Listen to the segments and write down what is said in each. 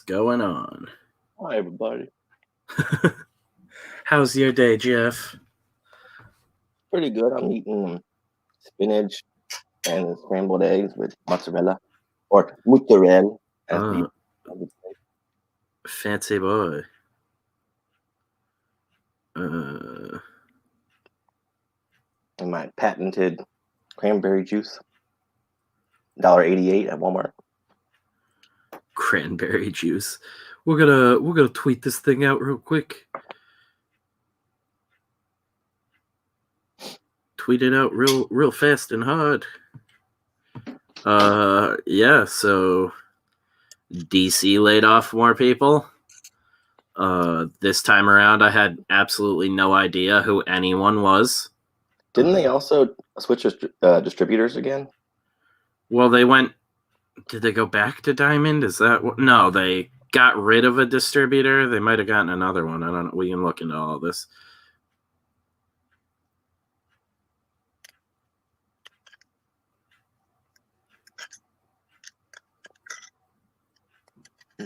going on? Hi, everybody. How's your day, Jeff? Pretty good. I'm eating spinach and scrambled eggs with mozzarella, or mozzarella, as people would say. Fancy boy. Uh, And my patented cranberry juice, $1.88 at Walmart. Cranberry juice. We're gonna tweet this thing out real quick. Tweet it out real fast and hard. Yeah, so DC laid off more people. This time around I had absolutely no idea who anyone was. Didn't they also switch distributors again? Well, they went. Did they go back to Diamond? Is that what? No, they got rid of a distributor. They might have gotten another one. I don't know. We can look into all this.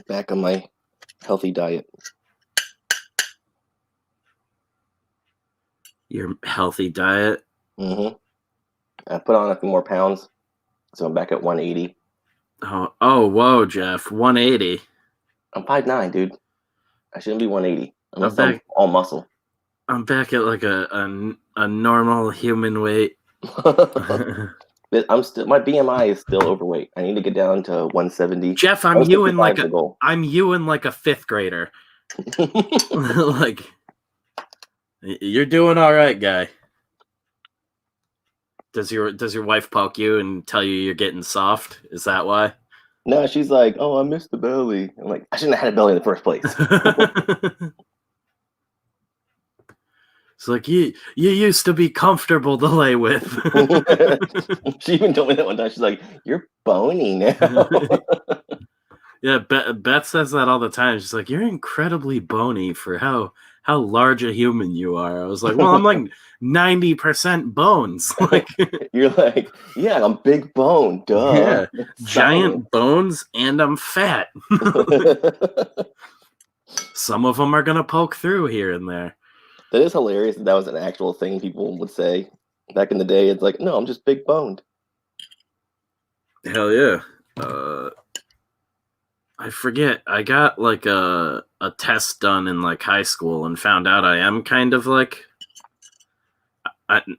Back on my healthy diet. Your healthy diet? Mm-hmm. I put on a few more pounds, so I'm back at 180. Oh, whoa, Jeff. 180. I'm 5'9", dude. I shouldn't be 180 unless I'm all muscle. I'm back at like a normal human weight. I'm still, my BMI is still overweight. I need to get down to 170. Jeff, I'm you in like a fifth grader. Like, you're doing all right, guy. Does your wife poke you and tell you you're getting soft? Is that why? No, she's like, "Oh, I missed the belly." I'm like, I shouldn't have had a belly in the first place. It's like you used to be comfortable to lay with. She even told me that one time. She's like, "You're bony now." Yeah, Beth says that all the time. She's like, "You're incredibly bony for how large a human you are." I was like, "Well, I'm like 90% bones." Like, you're like, "Yeah, I'm big bone, duh." Yeah, giant bones, and I'm fat. Some of them are gonna poke through here and there. That is hilarious. That was an actual thing people would say back in the day. It's like, no, I'm just big boned. Hell yeah. I forget. I got like a test done in like high school and found out I am kind of like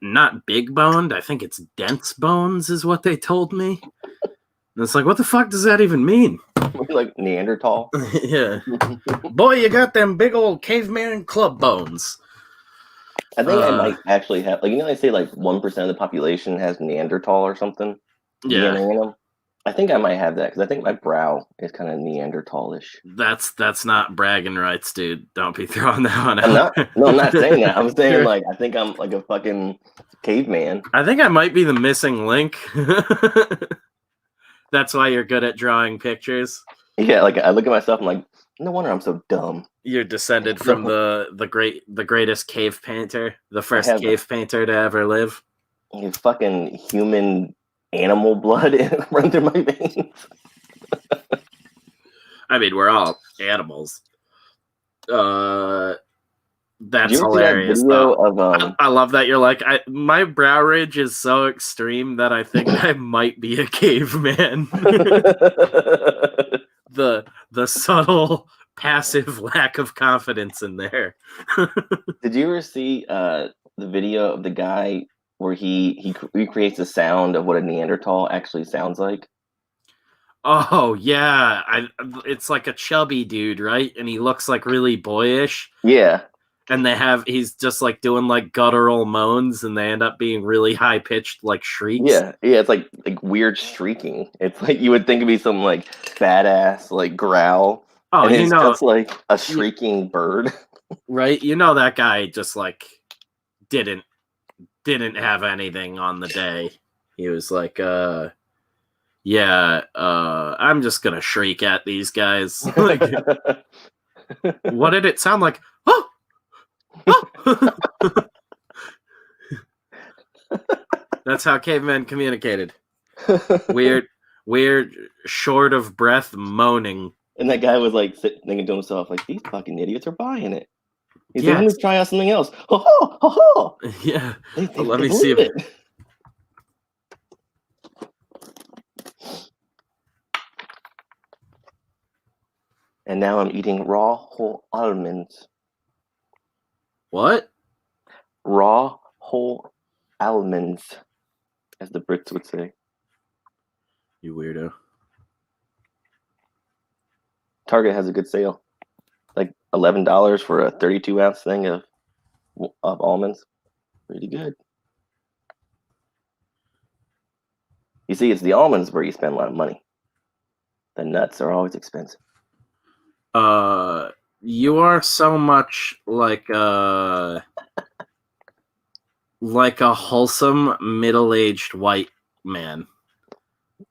not big boned. I think it's dense bones is what they told me. And it's like, what the fuck does that even mean? Like Neanderthal. Yeah. Boy, you got them big old caveman club bones. I think I might actually have, like, they say like 1% of the population has Neanderthal or something. Yeah. DNA in them. I think I might have that because I think my brow is kind of Neanderthal-ish. That's not bragging rights, dude. Don't be throwing that one out. I'm not saying that. I'm saying like I think I'm like a fucking caveman. I think I might be the missing link. That's why you're good at drawing pictures. Yeah, like I look at myself, I'm like, no wonder I'm so dumb. You're descended from the greatest cave painter, the first cave painter to ever live. You fucking human animal blood run through my veins. I mean, we're all animals. That's hilarious. That I love that you're like, my brow ridge is so extreme that I think I might be a caveman. The subtle, passive lack of confidence in there. Did you ever see the video of the guy where he recreates the sound of what a Neanderthal actually sounds like? Oh yeah, it's like a chubby dude, right? And he looks like really boyish. Yeah. And he's just like doing like guttural moans, and they end up being really high pitched like shrieks. Yeah, it's like weird shrieking. It's like you would think it'd be some like badass like growl. Oh, and it's just like a shrieking bird. Right? You know that guy just like didn't have anything on the day. He was like, yeah, I'm just gonna shriek at these guys. Like, what did it sound like? Oh! That's how cavemen communicated. Weird, short of breath moaning. And that guy was like thinking to himself, like, these fucking idiots are buying it. He's Yeah, like, let me try out something else. Ho ho ho ho. yeah. They Let me see. it. And now I'm eating raw whole almonds. What? Raw whole almonds, as the Brits would say. You weirdo. Target has a good sale, like $11 for a 32-ounce thing of almonds. Pretty good. You see, it's the almonds where you spend a lot of money. The nuts are always expensive. You are so much like a wholesome middle-aged white man.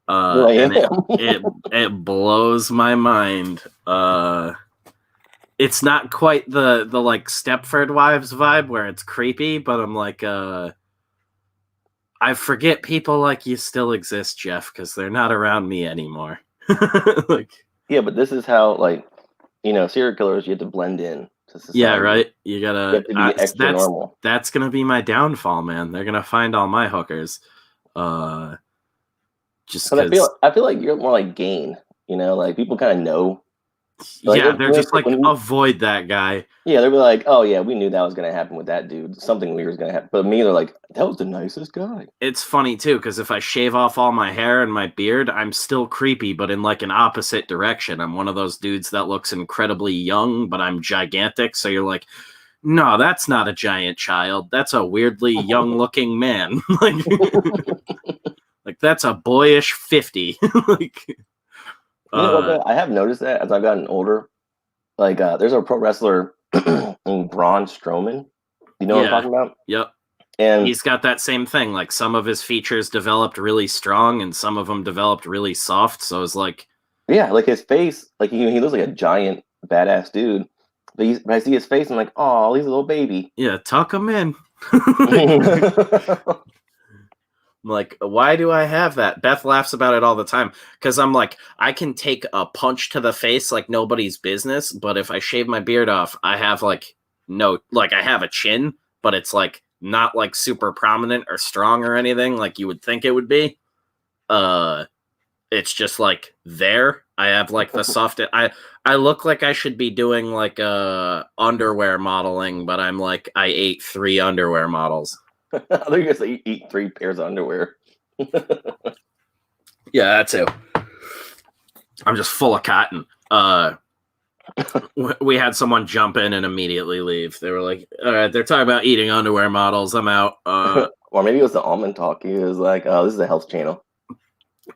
And it blows my mind. It's not quite the like Stepford Wives vibe where it's creepy, but I'm like, I forget people like you still exist, Jeff, because they're not around me anymore. Like, yeah, but this is how, like, serial killers, you have to blend in to society. Yeah, right. You have to be extra normal. That's gonna be my downfall, man. They're gonna find all my hookers. Just because I feel like you're more like Gain. Like people kind of know. Like, yeah, they're just like, avoid that guy. Yeah, they'll be like, oh yeah, we knew that was gonna happen with that dude. Something weird was gonna happen. But me, they're like, that was the nicest guy. It's funny too, because if I shave off all my hair and my beard, I'm still creepy, but in like an opposite direction. I'm one of those dudes that looks incredibly young, but I'm gigantic. So you're like, no, that's not a giant child. That's a weirdly young-looking man. Like that's a boyish 50. Like, I have noticed that as I've gotten older. Like, there's a pro wrestler named Braun Strowman. You know what I'm talking about? Yep. And he's got that same thing. Like some of his features developed really strong, and some of them developed really soft. So it's like, yeah, like his face, like he looks like a giant badass dude. But I see his face, I'm like, oh, he's a little baby. Yeah, tuck him in. I'm like, why do I have that? Beth laughs about it all the time because I'm like, I can take a punch to the face like nobody's business, but if I shave my beard off, I have I have a chin, but it's like not like super prominent or strong or anything like you would think it would be. It's just like there. I have like the soft. I look like I should be doing like underwear modeling, but I'm like I ate 3 underwear models. I think you guys eat 3 pairs of underwear. Yeah, that too. I'm just full of cotton. We had someone jump in and immediately leave. They were like, all right, they're talking about eating underwear models. I'm out. Or maybe it was the almond talk. He was like, oh, this is a health channel.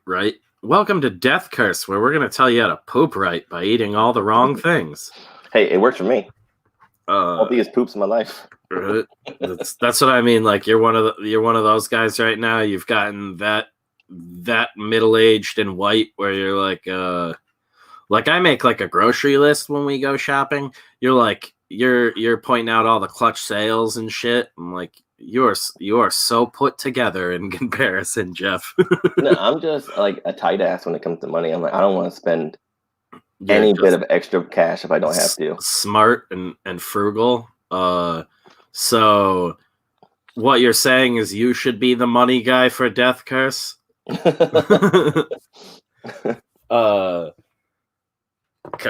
Right. Welcome to Death Curse, where we're going to tell you how to poop right by eating all the wrong things. Hey, it works for me. Healthiest poops in my life. That's what I mean. Like you're one of those guys right now. You've gotten that middle-aged and white where you're like I make like a grocery list when we go shopping. You're like you're pointing out all the clutch sales and shit. I'm like you are so put together in comparison, Jeff. No, I'm just like a tight ass when it comes to money. I'm like I don't want to spend any bit of extra cash if I don't have to. Smart and frugal. So what you're saying is you should be the money guy for Death Curse? Because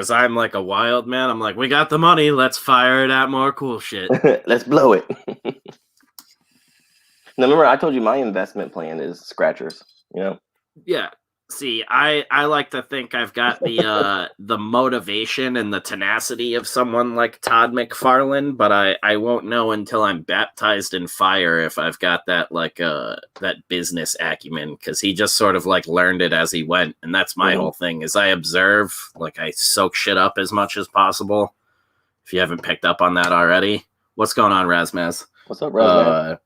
I'm like a wild man. I'm like, we got the money. Let's fire it at more cool shit. Let's blow it. Now, remember, I told you my investment plan is scratchers, Yeah. See, I like to think I've got the motivation and the tenacity of someone like Todd McFarlane, but I won't know until I'm baptized in fire if I've got that that business acumen, because he just sort of like learned it as he went, and that's my whole thing is I observe, like I soak shit up as much as possible. If you haven't picked up on that already, what's going on, Razmaz? What's up, Razmaz?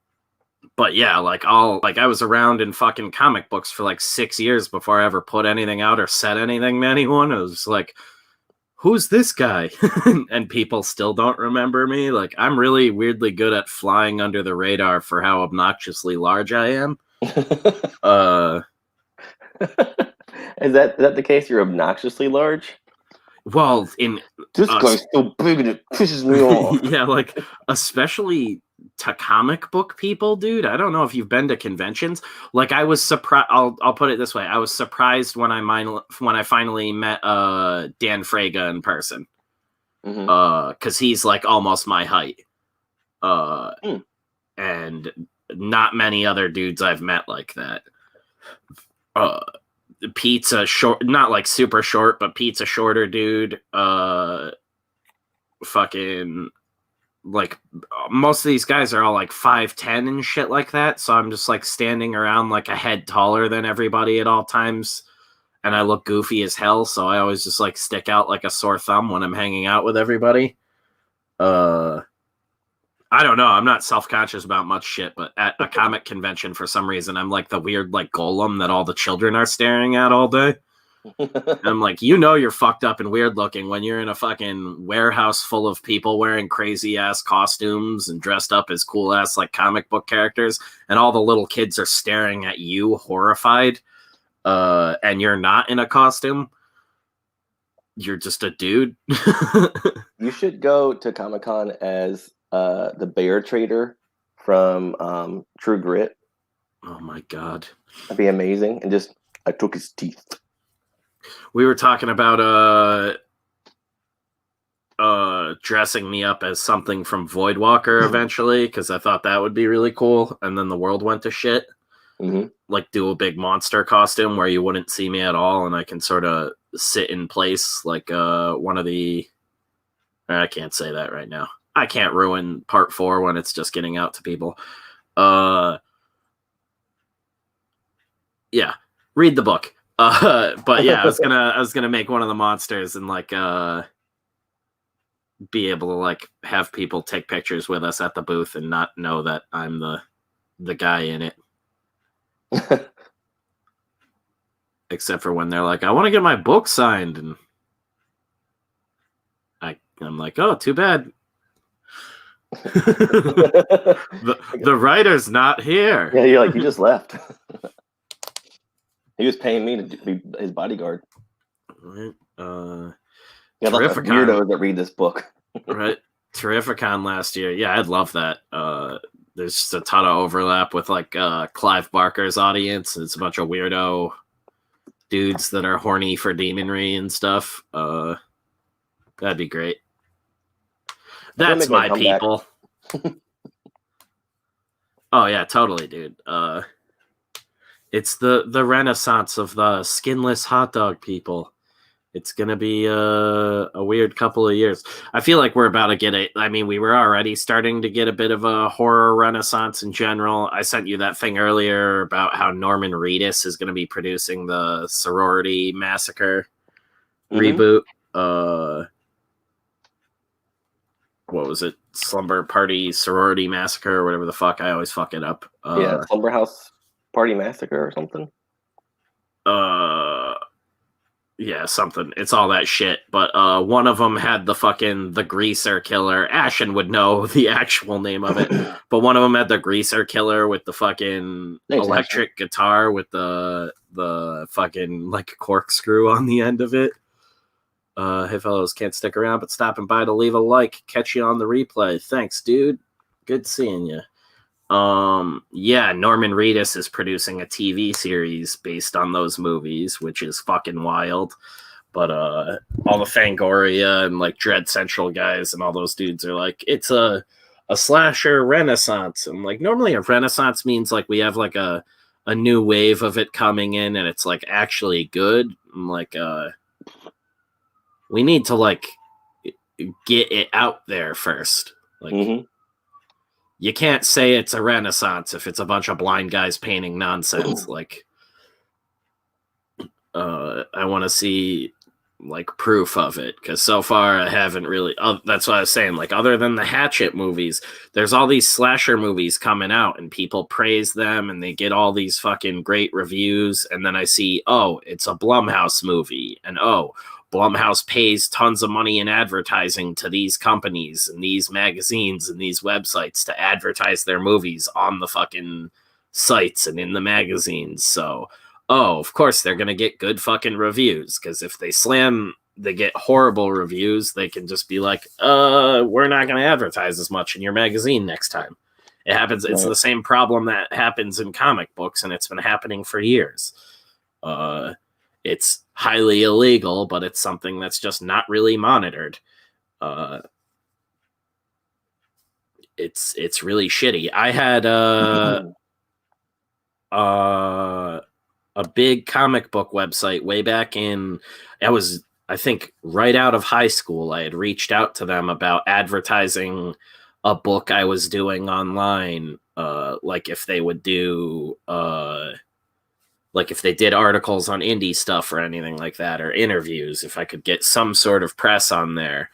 But yeah, I was around in fucking comic books for like 6 years before I ever put anything out or said anything to anyone. I was like, who's this guy? And people still don't remember me. Like, I'm really weirdly good at flying under the radar for how obnoxiously large I am. Is that the case? You're obnoxiously large? Well, in This guy's so big and it pisses me off. yeah, like especially to comic book people, dude. I don't know if you've been to conventions. Like I was surprised. I'll put it this way: I was surprised when I finally met Dan Fraga in person. Because he's like almost my height. And not many other dudes I've met like that. Pete's a short, not like super short, but Pete's a shorter dude. Fucking like most of these guys are all like 5'10" and shit like that. So I'm just like standing around like a head taller than everybody at all times. And I look goofy as hell. So I always just like stick out like a sore thumb when I'm hanging out with everybody. I don't know. I'm not self-conscious about much shit, but at a comic convention, for some reason, I'm like the weird like golem that all the children are staring at all day. And I'm like, you're fucked up and weird looking when you're in a fucking warehouse full of people wearing crazy ass costumes and dressed up as cool ass like comic book characters, and all the little kids are staring at you horrified, and you're not in a costume. You're just a dude. You should go to Comic-Con as the bear trader from True Grit. Oh my god, that'd be amazing. And just I took his teeth. We were talking about dressing me up as something from Voidwalker eventually, because I thought that would be really cool, and then the world went to shit. Like do a big monster costume where you wouldn't see me at all, and I can sort of sit in place like one of the... I can't say that right now. I can't ruin part 4 when it's just getting out to people. Yeah, read the book. But yeah, I was gonna make one of the monsters and like be able to like have people take pictures with us at the booth and not know that I'm the guy in it. Except for when they're like, I want to get my book signed, and I'm like, oh, too bad. the writer's not here. Yeah, you're like, he just left. He was paying me to be his bodyguard. Right. Yeah, like weirdos that read this book. Right. Terrificon last year. Yeah, I'd love that. There's just a ton of overlap with like Clive Barker's audience. It's a bunch of weirdo dudes that are horny for demonry and stuff. That'd be great. That's my people. Oh yeah, totally, dude. It's the renaissance of the skinless hot dog people. It's gonna be a weird couple of years. I feel like we're about to get it. I mean, we were already starting to get a bit of a horror renaissance in general. I sent you that thing earlier about how Norman Reedus is going to be producing the Sorority Massacre reboot. What was it? Slumber Party Sorority Massacre or whatever the fuck. I always fuck it up. Yeah, Slumber House Party Massacre or something. Yeah, something. It's all that shit. But one of them had the Greaser Killer. Ashen would know the actual name of it. But one of them had the Greaser Killer with the fucking electric guitar with the fucking like corkscrew on the end of it. Hey fellows, can't stick around but stopping by to leave a like. Catch you on the replay. Thanks, dude. Good seeing you. Yeah, Norman Reedus is producing a TV series based on those movies, which is fucking wild. But all the Fangoria and like Dread Central guys and all those dudes are like, it's a slasher renaissance. And like normally a renaissance means like we have like a new wave of it coming in and it's like actually good. I'm like we need to like get it out there first. Like you can't say it's a renaissance if it's a bunch of blind guys painting nonsense. Like, I want to see like proof of it because so far I haven't really. That's what I was saying. Like, other than the Hatchet movies, there's all these slasher movies coming out, and people praise them, and they get all these fucking great reviews. And then I see, oh, it's a Blumhouse movie, and oh, Blumhouse pays tons of money in advertising to these companies and these magazines and these websites to advertise their movies on the fucking sites and in the magazines. So, oh, of course they're going to get good fucking reviews because if they slam they get horrible reviews, they can just be like, we're not going to advertise as much in your magazine next time. It happens. It's the same problem that happens in comic books, and it's been happening for years. It's highly illegal, but it's something that's just not really monitored. It's really shitty. I had a big comic book website way back in, I think right out of high school. I had reached out to them about advertising a book I was doing online, like if they would do like if they did articles on indie stuff or anything like that, or interviews, if I could get some sort of press on there.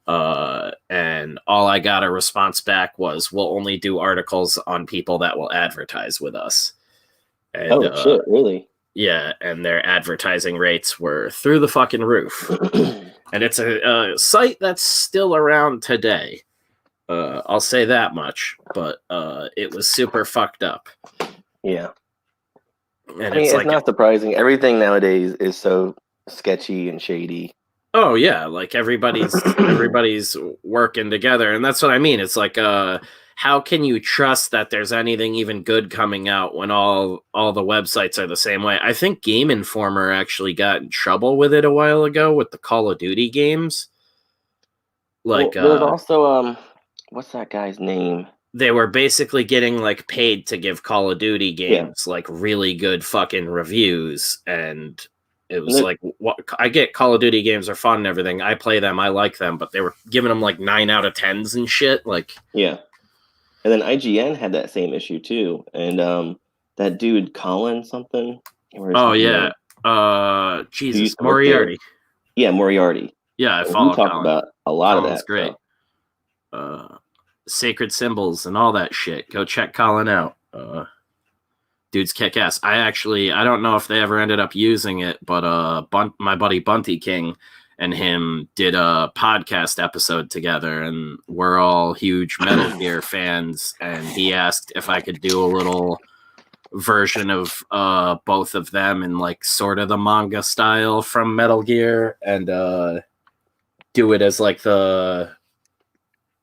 And all I got a response back was, we'll only do articles on people that will advertise with us. And, shit, really? Yeah, and their advertising rates were through the fucking roof. And it's a site that's still around today. I'll say that much, but it was super fucked up. Yeah. And it's not surprising. Everything nowadays is so sketchy and shady. Oh yeah, like everybody's working together, and that's what I mean. It's like, how can you trust that there's anything even good coming out when all the websites are the same way? I think Game Informer actually got in trouble with it a while ago with the Call of Duty games. Like, there's also what's that guy's name? They were basically getting like paid to give Call of Duty games like really good fucking reviews, and it was like, what, I get Call of Duty games are fun and everything. I play them, I like them, but they were giving them like 9 out of 10s and shit. Like, yeah. And then IGN had that same issue too, and that dude Colin something. Oh yeah, Jesus, Moriarty. Yeah, Moriarty. Yeah, I follow. We talked about a lot of that. Great. Sacred Symbols and all that shit. Go check Colin out. Dude's kick ass. I don't know if they ever ended up using it, but my buddy Bunty King and him did a podcast episode together, and we're all huge Metal Gear fans, and he asked if I could do a little version of both of them in like sort of the manga style from Metal Gear, and do it as like the,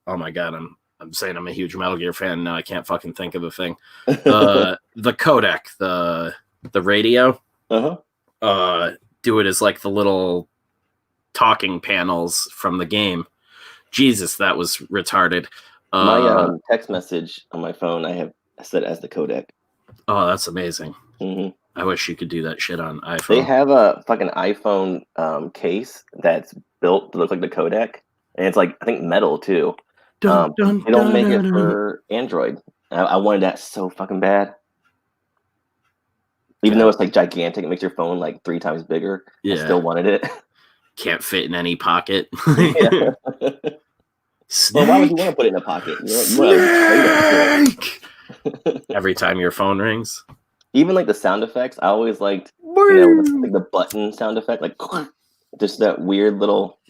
oh my god, I'm saying I'm a huge Metal Gear fan now. I can't fucking think of a thing. The codec, the radio. Do it as like the little talking panels from the game. Jesus, that was retarded. My text message on my phone, I have set as the codec. Oh, that's amazing. Mm-hmm. I wish you could do that shit on iPhone. They have a fucking iPhone case that's built to look like the codec, and it's like, I think metal too. They don't make it for Android. I wanted that so fucking bad. Even though it's like gigantic, it makes your phone like 3 times bigger. Yeah. I still wanted it. Can't fit in any pocket. Well, why would you want to put it in a pocket? Every time your phone rings. Even like the sound effects, I always liked, like the button sound effect, like just that weird little,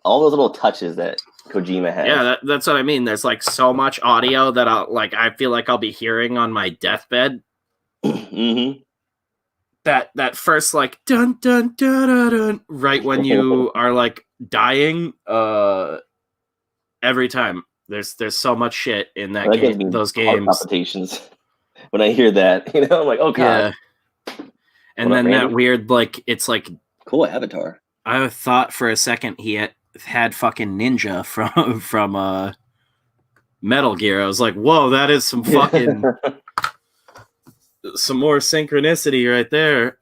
all those little touches that Kojima has. Yeah, that's what I mean. There's like so much audio that I feel like I'll be hearing on my deathbed. Mm-hmm. That first like dun dun dun dun dun right when you are like dying. Every time there's so much shit in that game. Those games. Palpitations. When I hear that, I'm like, oh god. Yeah. And then that weird like, it's like cool avatar. I thought for a second he had fucking Ninja from Metal Gear. I was like, whoa, that is some fucking some more synchronicity right there.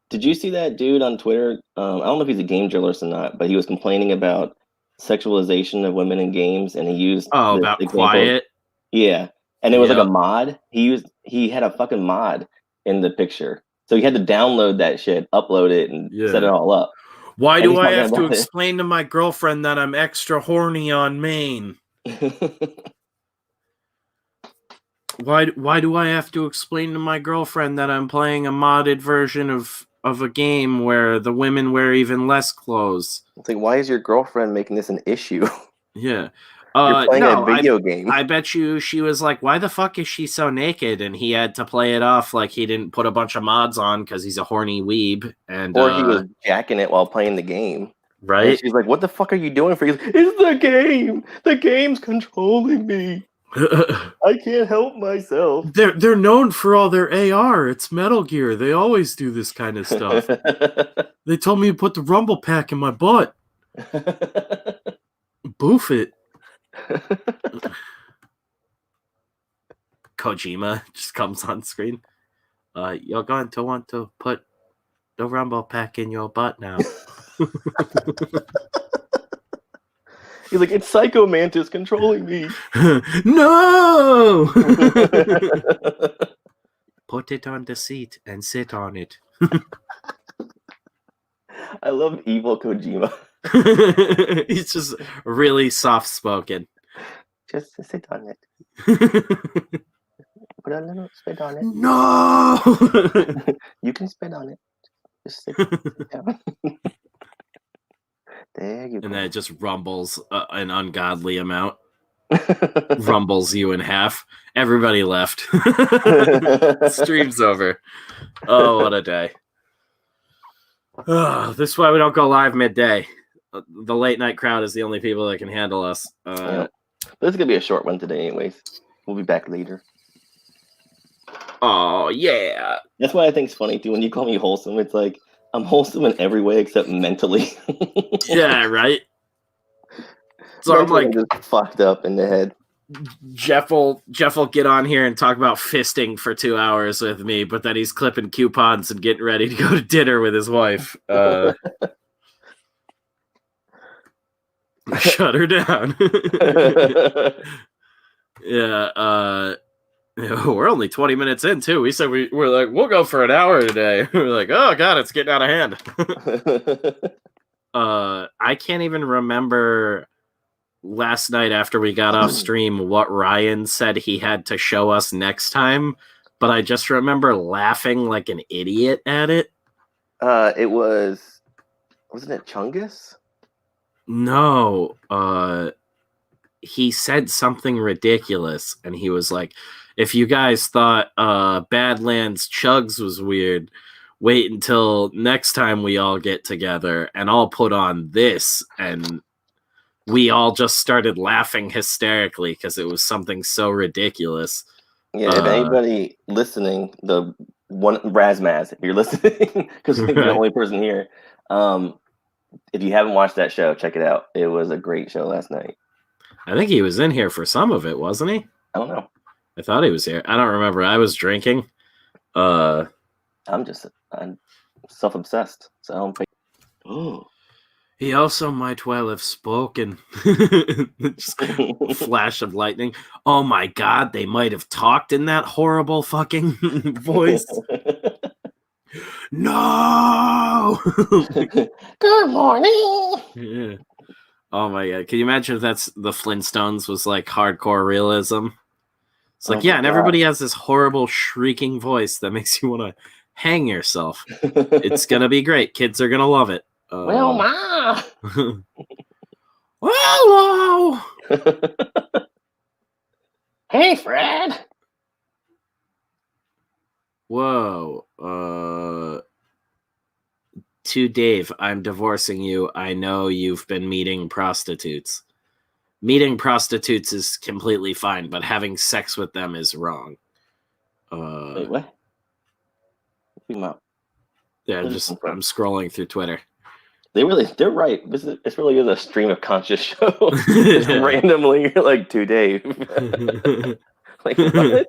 Did you see that dude on Twitter? I don't know if he's a game journalist or not, but he was complaining about sexualization of women in games, and he used about Quiet. Yeah, and it was like a mod. He had a fucking mod in the picture, so he had to download that shit, upload it, and set it all up. Why do I have to explain to my girlfriend that I'm extra horny on main? Why do I have to explain to my girlfriend that I'm playing a modded version of a game where the women wear even less clothes? It's like, why is your girlfriend making this an issue? Yeah. You're playing a No, video game. I bet you she was like, why the fuck is she so naked? And he had to play it off like he didn't put a bunch of mods on because he's a horny weeb. And Or he was jacking it while playing the game. right? And she's like, what the fuck are you doing for you? It's the game. The game's controlling me. I can't help myself. They're known for all their AR. It's Metal Gear. They always do this kind of stuff. They told me to put the rumble pack in my butt. Boof it. Kojima just comes on screen. You're going to want to put the rumble pack in your butt now. He's like, it's Psycho Mantis controlling me. No! Put it on the seat and sit on it. I love evil Kojima. He's just really soft spoken. Just sit on it. Put a little spit on it. No! You can spit on it. Just sit down. There you go. And then it just rumbles an ungodly amount. Rumbles you in half. Everybody left. Stream's over. Oh, what a day. Oh, this is why we don't go live midday. The late night crowd is the only people that can handle us. Yeah. This is going to be a short one today anyways. We'll be back later. Oh, yeah. That's why I think it's funny, too. When you call me wholesome, it's like, I'm wholesome in every way except mentally. Yeah, right? So I'm like, just fucked up in the head. Jeff will get on here and talk about fisting for 2 hours with me, but then he's clipping coupons and getting ready to go to dinner with his wife. Shut her down. Yeah, we're only 20 minutes in, too. We said we're like, we'll go for an hour today. We're like, oh, God, it's getting out of hand. I can't even remember last night after we got off stream what Ryan said he had to show us next time, but I just remember laughing like an idiot at it. Wasn't it Chungus? No, he said something ridiculous, and he was like, if you guys thought Badlands Chugs was weird, wait until next time we all get together, and I'll put on this. And we all just started laughing hysterically because it was something so ridiculous. Yeah, if anybody listening, the one Razmaz, if you're listening, because you're the only person here, if you haven't watched that show, check it out. It was a great show last night. I think he was in here for some of it, wasn't he? I don't know. I thought he was here. I don't remember. I was drinking. I'm self-obsessed. So he also might well have spoken. Just flash of lightning. Oh my God, they might have talked in that horrible fucking voice. No! Good morning! Yeah. Oh my God. Can you imagine if that's the Flintstones was like hardcore realism? It's like, and everybody has this horrible shrieking voice that makes you want to hang yourself. It's going to be great. Kids are going to love it. Ma! Hello! Hey, Fred! Whoa. To Dave, I'm divorcing you. I know you've been meeting prostitutes. Meeting prostitutes is completely fine, but having sex with them is wrong. Wait, what? Yeah, I'm scrolling through Twitter. They're right. It's really a stream of conscious show. Just randomly, like, to Dave. Like, what?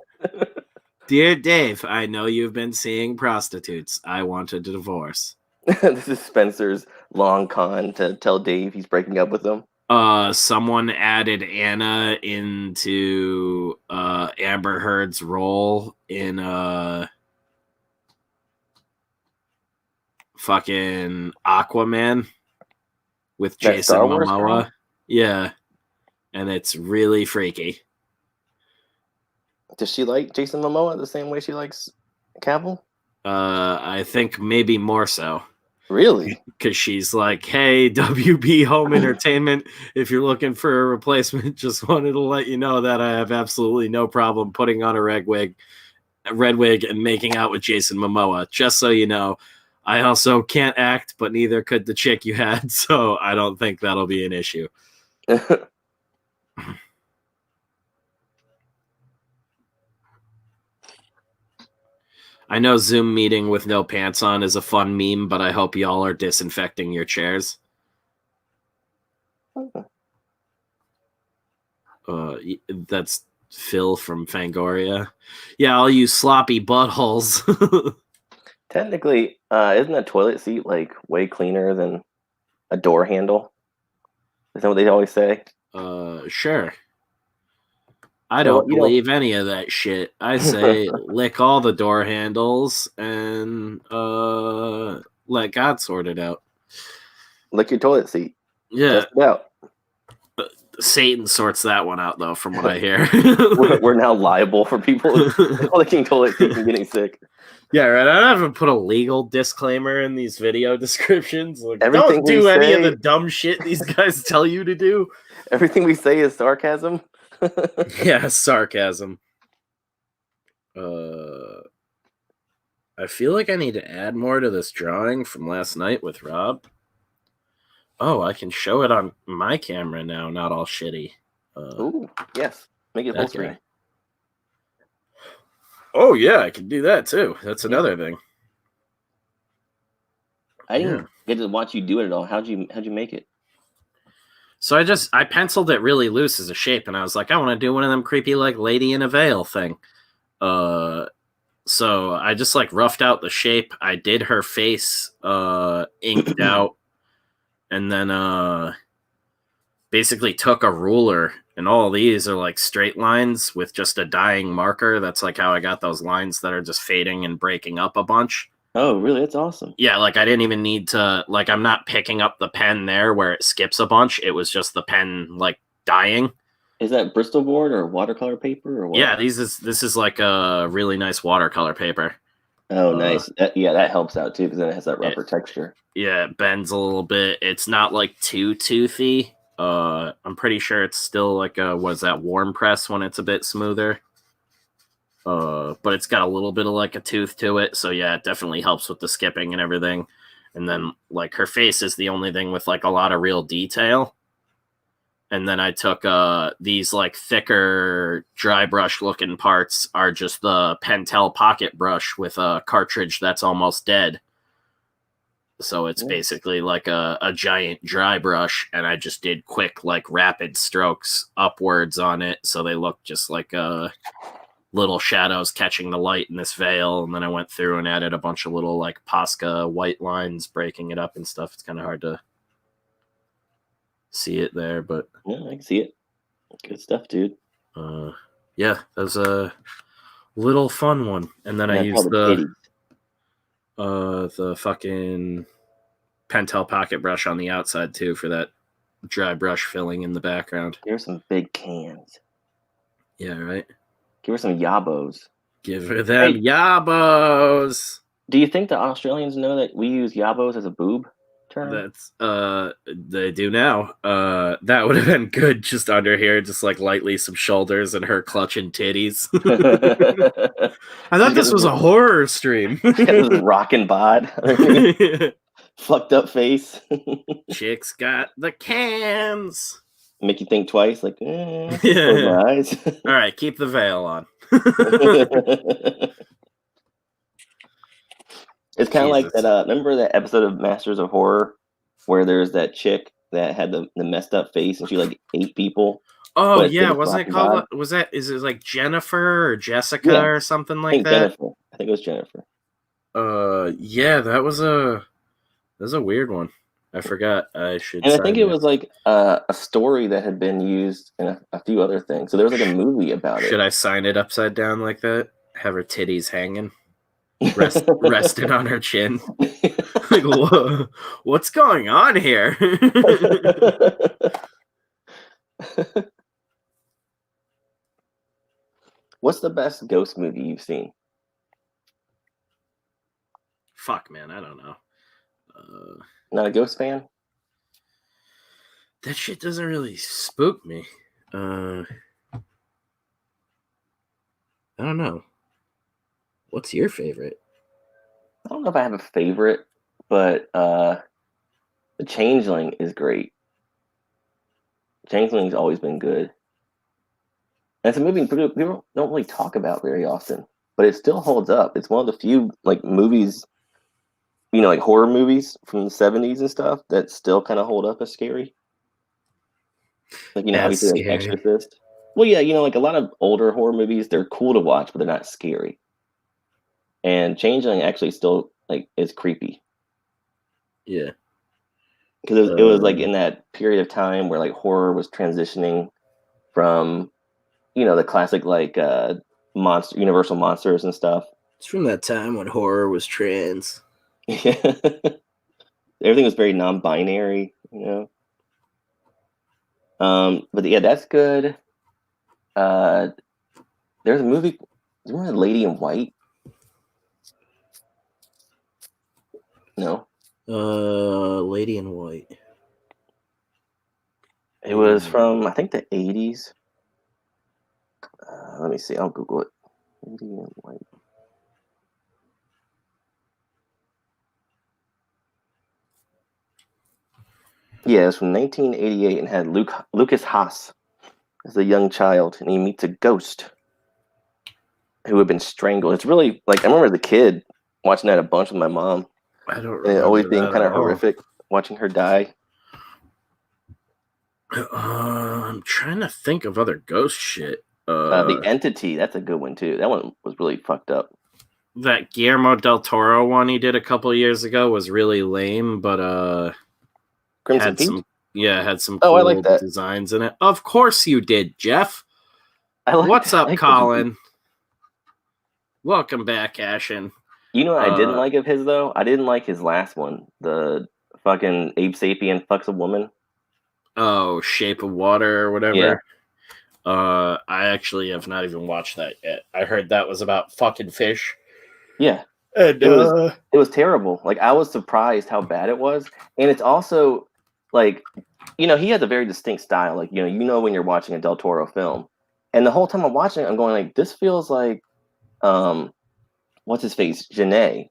Dear Dave, I know you've been seeing prostitutes. I wanted a divorce. This is Spencer's long con to tell Dave he's breaking up with him. Someone added Anna into Amber Heard's role in fucking Aquaman with Jason Momoa. Yeah. And it's really freaky. Does she like Jason Momoa the same way she likes Cavill? I think maybe more so. Really? Because she's like, hey, WB Home Entertainment, if you're looking for a replacement, just wanted to let you know that I have absolutely no problem putting on a red wig and making out with Jason Momoa. Just so you know, I also can't act, but neither could the chick you had, so I don't think that'll be an issue. I know Zoom meeting with no pants on is a fun meme, but I hope y'all are disinfecting your chairs. That's Phil from Fangoria. Yeah, all you sloppy buttholes. Technically, isn't a toilet seat like way cleaner than a door handle? Is that what they always say? Sure. I don't believe any of that shit. I say lick all the door handles and let God sort it out. Lick your toilet seat. Yeah. Test it out. Satan sorts that one out, though, from what I hear. we're now liable for people licking toilet seats and getting sick. Yeah, right. I haven't put a legal disclaimer in these video descriptions. Like, everything don't do any of the dumb shit these guys tell you to do. Everything we say is sarcasm. Yeah, sarcasm. I feel like I need to add more to this drawing from last night with Rob. Oh, I can show it on my camera now, not all shitty. Ooh, yes. Make it full screen. Oh, yeah, I can do that, too. That's another thing. I didn't get to watch you do it at all. How'd you make it? So I penciled it really loose as a shape, and I was like, I want to do one of them creepy, like, lady in a veil thing. So I just, like, roughed out the shape. I did her face inked out, and then basically took a ruler, and all these are, like, straight lines with just a dying marker. That's, like, how I got those lines that are just fading and breaking up a bunch. Oh, really? That's awesome. Yeah, like, I didn't even need to, like, I'm not picking up the pen there where it skips a bunch. It was just the pen, like, dying. Is that Bristol board or watercolor paper or what? Yeah, this is like a really nice watercolor paper. Oh, nice. That helps out, too, because then it has that rubber texture. Yeah, it bends a little bit. It's not, like, too toothy. I'm pretty sure it's still, like, was that warm press when it's a bit smoother? But it's got a little bit of, like, a tooth to it, so yeah, it definitely helps with the skipping and everything. And then, like, her face is the only thing with, like, a lot of real detail. And then I took these, like, thicker dry brush looking parts are just the Pentel pocket brush with a cartridge that's almost dead. So it's basically like a giant dry brush, and I just did quick, like, rapid strokes upwards on it, so they look just like little shadows catching the light in this veil. And then I went through and added a bunch of little, like, Posca white lines, breaking it up and stuff. It's kind of hard to see it there, but yeah, I can see it. Good stuff, dude. Yeah, that was a little fun one. And then I used the fucking Pentel pocket brush on the outside too for that dry brush filling in the background. Here's some big cans. Yeah, right. Give her some yabos. Give her them yabos. Do you think the Australians know that we use yabos as a boob term? That's they do now. That would have been good just under here, just like lightly some shoulders and her clutching titties. I thought this was a horror stream. Rockin' bod. Fucked up face. Chick's got the cans. Make you think twice, like, close my eyes. All right, keep the veil on. It's kind of like that. Remember that episode of Masters of Horror where there's that chick that had the messed up face and she like ate people? Oh yeah, wasn't it called? Was that? Is it like Jennifer or Jessica or something like that? Jennifer. I think it was Jennifer. Yeah, that was a weird one. I forgot. I should. And I think it was like a story that had been used in a few other things. So there was like a movie about it. Should I sign it upside down like that? Have her titties hanging, rested on her chin. Like, whoa, what's going on here? What's the best ghost movie you've seen? Fuck, man, I don't know. Not a ghost fan? That shit doesn't really spook me. I don't know. What's your favorite? I don't know if I have a favorite, but The Changeling is great. Changeling's always been good. And it's a movie people don't really talk about very often, but it still holds up. It's one of the few like movies, like horror movies from the 70s and stuff that still kind of hold up as scary. Like, That's obviously like scary. Exorcist. Well, yeah, like a lot of older horror movies, they're cool to watch, but they're not scary. And Changeling actually still like is creepy. Yeah. Because it was like in that period of time where like horror was transitioning from, the classic like monster universal monsters and stuff. It's from that time when horror was trans. Everything was very non-binary, But yeah, that's good. There's a movie. Is one Lady in White? No. Lady in White. It was from I think the 80s. Let me see. I'll Google it. Lady in White. Yeah, it's from 1988 and had Lucas Haas as a young child, and he meets a ghost who had been strangled. It's really like I remember as a kid watching that a bunch with my mom. I don't remember. And it always being kind of all. horrific watching her die. I'm trying to think of other ghost shit. The Entity, that's a good one too. That one was really fucked up. That Guillermo del Toro one he did a couple years ago was really lame, but Crimson had Peak? had some Oh, cool I like that. designs in it. Of course you did, Jeff. What's up, Colin? Welcome back, Ashen. You know what I didn't like of his though? I didn't like his last one. The fucking Abe Sapien fucks a woman. Oh, Shape of Water or whatever. Yeah. I actually have not even watched that yet. I heard that was about fucking fish. Yeah. And, it was terrible. Like I was surprised how bad it was. And it's also like, he has a very distinct style. Like, when you're watching a Del Toro film. And the whole time I'm watching it, I'm going like, this feels like what's his face? Janae.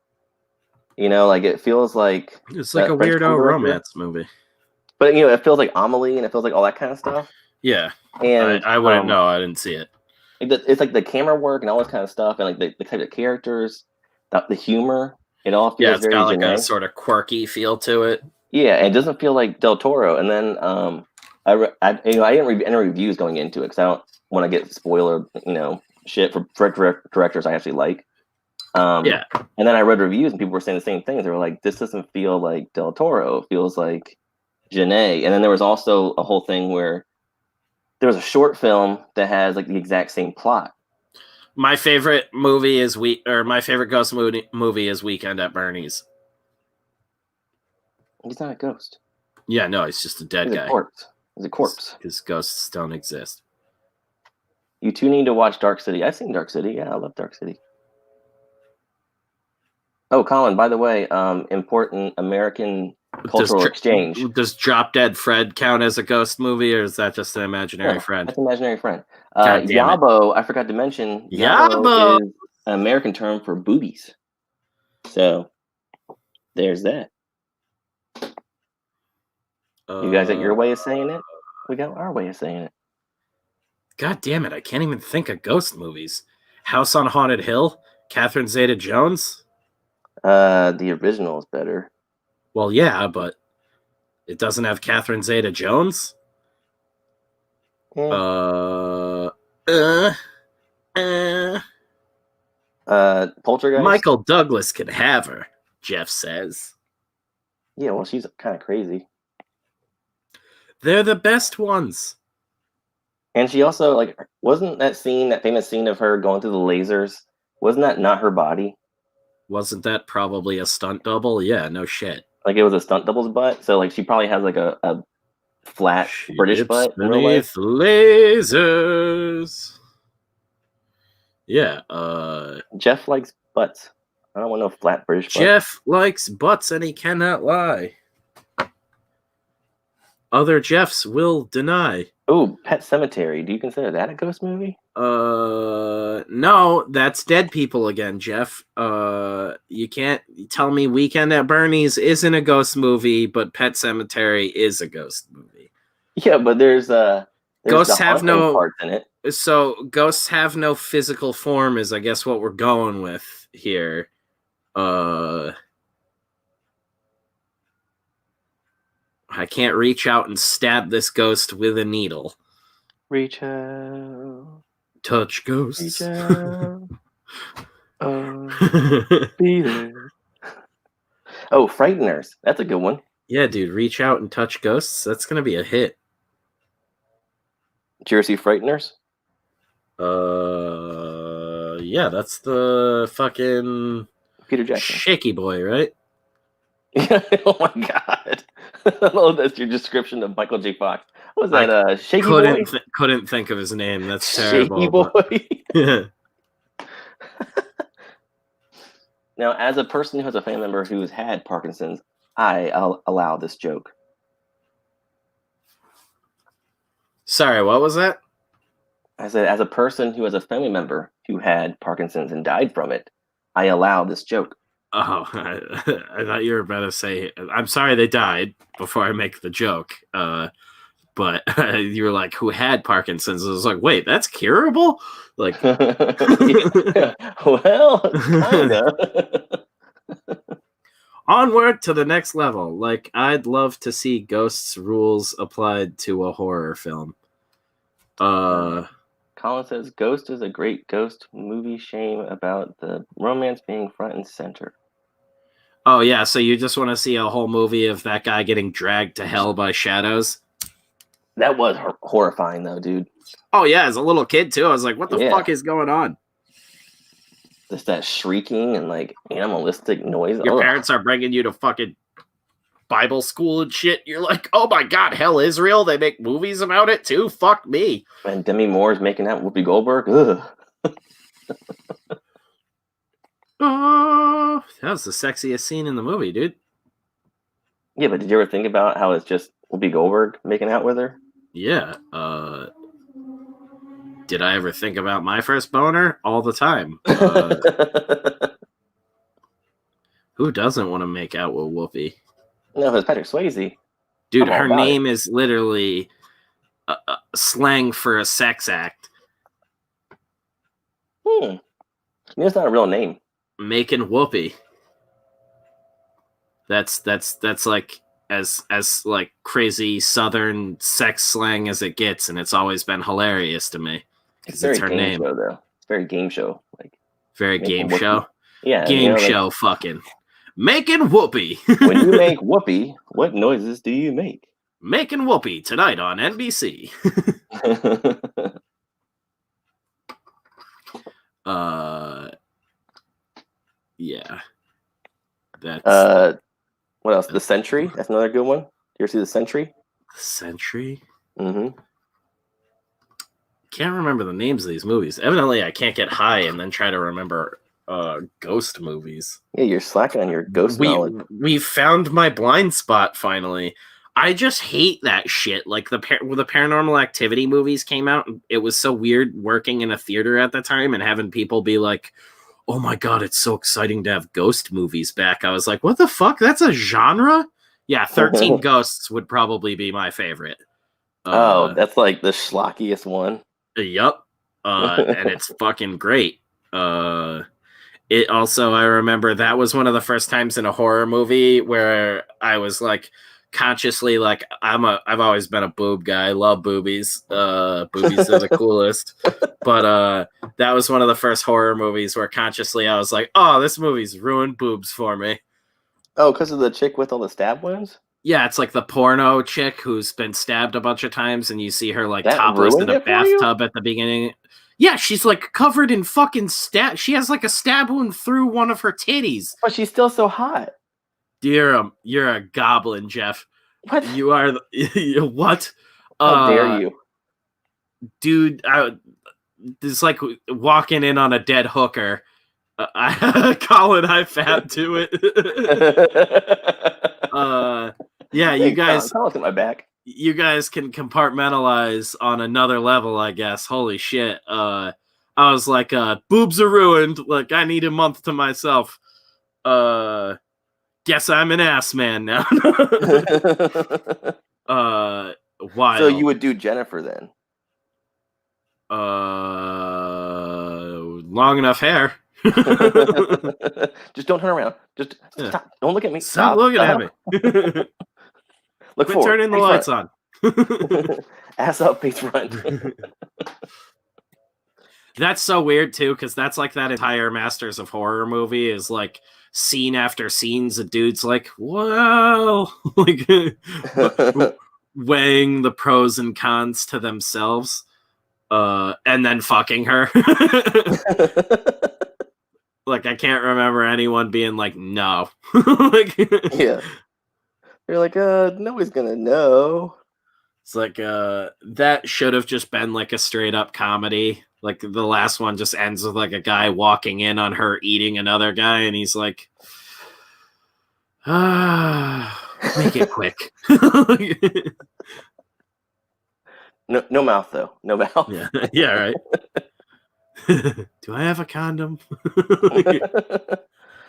Like it feels like it's like a weirdo romance movie. But it feels like Amelie and it feels like all that kind of stuff. Yeah. And I wouldn't know. I didn't see it. It's like the camera work and all this kind of stuff, and like the type of characters, the humor. It all feels it's very got like Janae. a sort of quirky feel to it. Yeah, and it doesn't feel like Del Toro. And then I didn't read any reviews going into it because I don't want to get spoiler shit for directors I actually like. And then I read reviews and people were saying the same things. They were like, "This doesn't feel like Del Toro. It feels like Janae." And then there was also a whole thing where there was a short film that has like the exact same plot. My favorite movie is my favorite ghost movie is Weekend at Bernie's. He's not a ghost. Yeah, no, he's just a dead guy. He's a corpse. His ghosts don't exist. You two need to watch Dark City. I've seen Dark City. Yeah, I love Dark City. Oh, Colin, by the way, important American cultural exchange. Does Drop Dead Fred count as a ghost movie, or is that just an imaginary friend? That's an imaginary friend. Yabo, I forgot to mention, Yabo is an American term for boobies. So, there's that. You guys got your way of saying it? We got our way of saying it. God damn it, I can't even think of ghost movies. House on Haunted Hill? Catherine Zeta-Jones? The original is better. Well, yeah, but it doesn't have Catherine Zeta-Jones? Yeah. Poltergeist? Michael Douglas can have her, Jeff says. Yeah, well, she's kind of crazy. They're the best ones. And she also, like, wasn't that famous scene of her going through the lasers, wasn't that not her body? Wasn't that probably a stunt double? Yeah, no shit. Like, it was a stunt double's butt? So, like, she probably has, like, a flat British butt in real life? Lasers. Yeah, Jeff likes butts. I don't want no flat British butt. Jeff likes butts and he cannot lie. Other Jeffs will deny. Oh, Pet Cemetery. Do you consider that a ghost movie? No, that's dead people again, Jeff. You can't tell me Weekend at Bernie's isn't a ghost movie, but Pet Cemetery is a ghost movie. Yeah, but there's ghosts the have no parts in it. So ghosts have no physical form is I guess what we're going with here. I can't reach out and stab this ghost with a needle. Reach out. Touch ghosts. Reach out. Oh, be there. Oh, Frighteners. That's a good one. Yeah, dude. Reach out and touch ghosts. That's going to be a hit. Did you ever see Frighteners? Yeah, that's the fucking Peter Jackson. Shaky Boy, right? Oh my god. I don't know if that's your description of Michael J. Fox. What was that? Shaky Boy? Couldn't think of his name. That's terrible. Shaky Boy. But... Now, as a person who has a family member who's had Parkinson's, I'll allow this joke. Sorry, what was that? I said, as a person who has a family member who had Parkinson's and died from it, I allow this joke. Oh, I thought you were about to say, I'm sorry they died before I make the joke. But you were like, who had Parkinson's? I was like, wait, that's curable? Like, yeah. Well, kinda. Onward to the next level. Like, I'd love to see ghosts rules applied to a horror film. Colin says, Ghost is a great ghost movie. Shame about the romance being front and center. Oh, yeah, so you just want to see a whole movie of that guy getting dragged to hell by shadows? That was horrifying, though, dude. Oh, yeah, as a little kid, too. I was like, what the fuck is going on? Just that shrieking and, like, animalistic noise. Your parents are bringing you to fucking Bible school and shit. You're like, oh, my God, hell is real? They make movies about it, too? Fuck me. And Demi Moore's making out Whoopi Goldberg? Ugh. Oh, that was the sexiest scene in the movie, dude. Yeah, but did you ever think about how it's just Whoopi Goldberg making out with her? Yeah. Did I ever think about my first boner? All the time. Who doesn't want to make out with Whoopi? No, it's Patrick Swayze. Dude, her name is literally slang for a sex act. It's not a real name. Making Whoopi. That's like as like crazy southern sex slang as it gets, and it's always been hilarious to me because it's her name. Show, though. It's very game show, like very game show. Yeah, game show. Fucking making Whoopi. When you make Whoopi, what noises do you make? Making Whoopi tonight on NBC. Yeah. That's what else? The Sentry. That's another good one. You ever see The Sentry? The Sentry? Mm-hmm. Can't remember the names of these movies. Evidently, I can't get high and then try to remember ghost movies. Yeah, you're slacking on your ghost knowledge. We found my blind spot finally. I just hate that shit. Like when the Paranormal Activity movies came out, it was so weird working in a theater at the time and having people be like, oh my God, it's so exciting to have ghost movies back. I was like, what the fuck? That's a genre? Yeah, 13 Ghosts would probably be my favorite. That's like the schlockiest one. Yep. And it's fucking great. It also, I remember that was one of the first times in a horror movie where I was like, consciously, like, I've always been a boob guy. I love boobies. Boobies are the coolest. But that was one of the first horror movies where consciously I was like, oh, this movie's ruined boobs for me. Oh, because of the chick with all the stab wounds? Yeah, it's like the porno chick who's been stabbed a bunch of times, and you see her like topless in a bathtub at the beginning. Yeah, she's like covered in fucking stab. She has like a stab wound through one of her titties. But she's still so hot. You're a goblin, Jeff. What? You are what? How dare you, dude? It's like walking in on a dead hooker Colin, I fab to it. Yeah, you guys. Colin's got my back. You guys can compartmentalize on another level, I guess. Holy shit. I was like, boobs are ruined. Like, I need a month to myself. Guess I'm an ass man now. Wild. So you would do Jennifer then? Long enough hair. Just don't turn around. Just stop. Don't look at me. Stop looking at me. Look forward. Turning the lights front. on. Ass up, face front. That's so weird too, because that's like that entire Masters of Horror movie is like scene after scenes of dudes like, whoa, like weighing the pros and cons to themselves, and then fucking her. Like, I can't remember anyone being like, no. Like, yeah. You're like, nobody's gonna know. It's like, that should have just been like a straight up comedy. Like, the last one just ends with like a guy walking in on her eating another guy, and he's like, make it quick. No mouth though. No mouth. Yeah, right. Do I have a condom?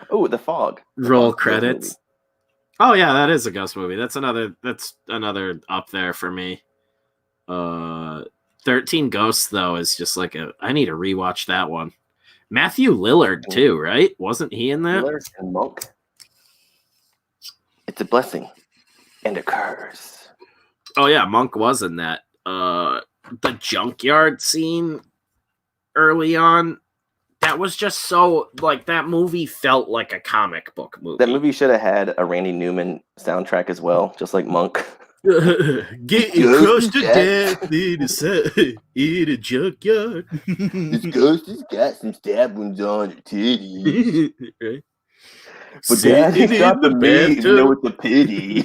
Oh, The Fog. Roll credits. Oh yeah, that is a ghost movie. That's another up there for me. 13 Ghosts though is just like I need to rewatch that one. Matthew Lillard too, right? Wasn't he in that? Lillard and Monk. It's a blessing and a curse. Oh yeah, Monk was in that. The junkyard scene early on, that was just so like that movie felt like a comic book movie. That movie should have had a Randy Newman soundtrack as well, just like Monk. Getting crushed to death in a junkyard. This ghost has got some stab wounds on her titties. Right? But Daddy's got the meat, even though it's a pity.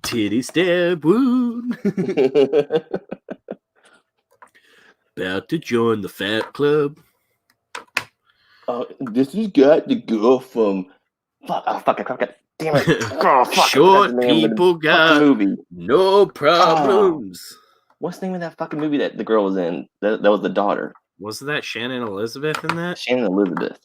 Titty stab wound. About to join the fat club. This has got the girl from fuck it. Damn it. Oh, fuck, Short people got movie. No problems. What's the name of that fucking movie that the girl was in? That was the daughter. Wasn't that Shannon Elizabeth in that? Shannon Elizabeth.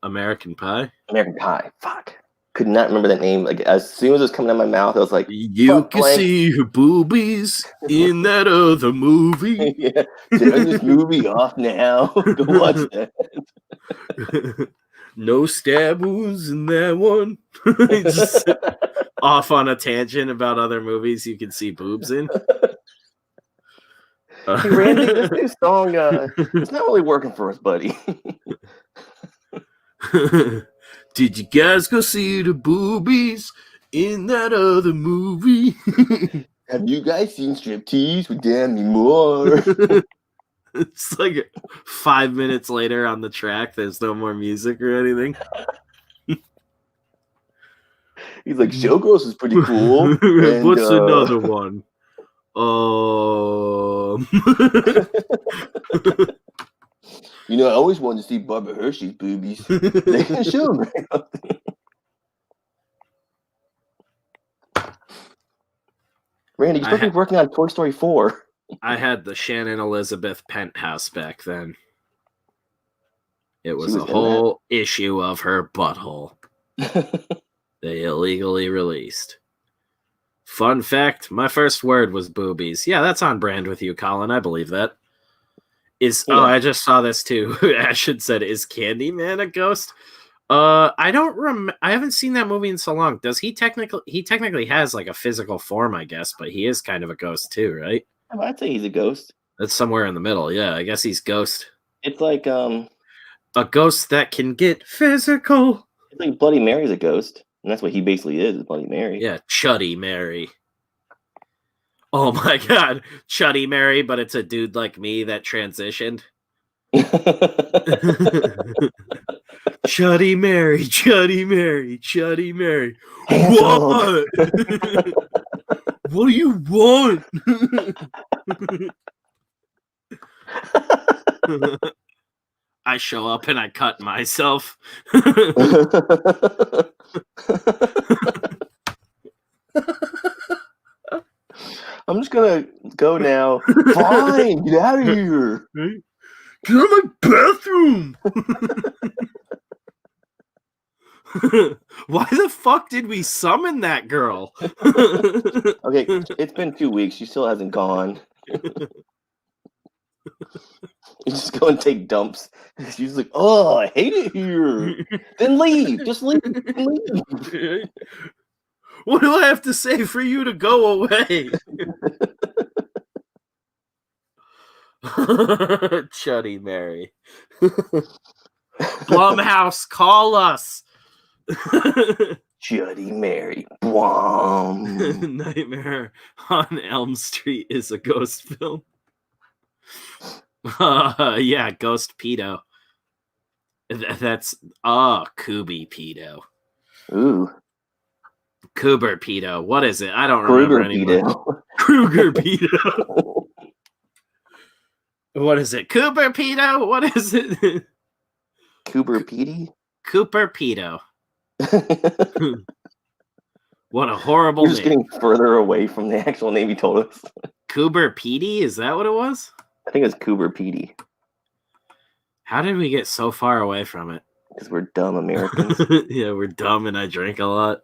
American Pie? American Pie. Fuck. Could not remember that name. Like, as soon as it was coming out of my mouth, I was like, you can see her boobies in that other movie. Yeah. Turn this movie off now. Go watch that. No stab wounds in that one. Just off on a tangent about other movies you can see boobs in. Hey, Randy, this new song, it's not really working for us, buddy. Did you guys go see the boobies in that other movie? Have you guys seen Striptease with Demi Moore? It's like 5 minutes later on the track. There's no more music or anything. He's like, Showgirls is pretty cool. And, what's another one? You know, I always wanted to see Barbara Hershey's boobies. They can show them. Randy, you're supposed to be working on Toy Story 4. I had the Shannon Elizabeth penthouse back then. It was a whole issue of her butthole. They illegally released. Fun fact, my first word was boobies. Yeah, that's on brand with you, Colin. I believe that. I just saw this too. Ashton said, is Candyman a ghost? I don't remember. I haven't seen that movie in so long. Does he technically has like a physical form, I guess, but he is kind of a ghost too, right? I'd say he's a ghost. That's somewhere in the middle. Yeah, I guess he's ghost. It's like a ghost that can get physical. It's like Bloody Mary's a ghost, and that's what he basically is Bloody Mary. Yeah, Chuddy Mary. Oh my God, Chuddy Mary, but it's a dude like me that transitioned. Chuddy Mary, Chuddy Mary, Chuddy Mary. What? What do you want? I show up and I cut myself. I'm just gonna go now. Fine, get out of here. Get out of my bathroom. Why the fuck did we summon that girl? Okay, it's been 2 weeks. She still hasn't gone. You just go and take dumps. She's like, oh, I hate it here. Then leave. Just leave. Leave. What do I have to say for you to go away? Chuddy Mary. Blumhouse, call us. Chuddy Mary. Blum. Nightmare on Elm Street is a ghost film. Yeah, Ghost Pedo. That's Kubi Pedo. Ooh. Kuber Pedo. What is it? I don't remember anymore. Kruger Pedo. What is it? Cooper Pedo? What is it? Cooper Petey? Cooper Pedo. What a horrible You're just getting further away from the actual name he told us. Cooper Petey? Is that what it was? I think it's Cooper Petey. How did we get so far away from it? Because we're dumb Americans. Yeah, we're dumb and I drink a lot.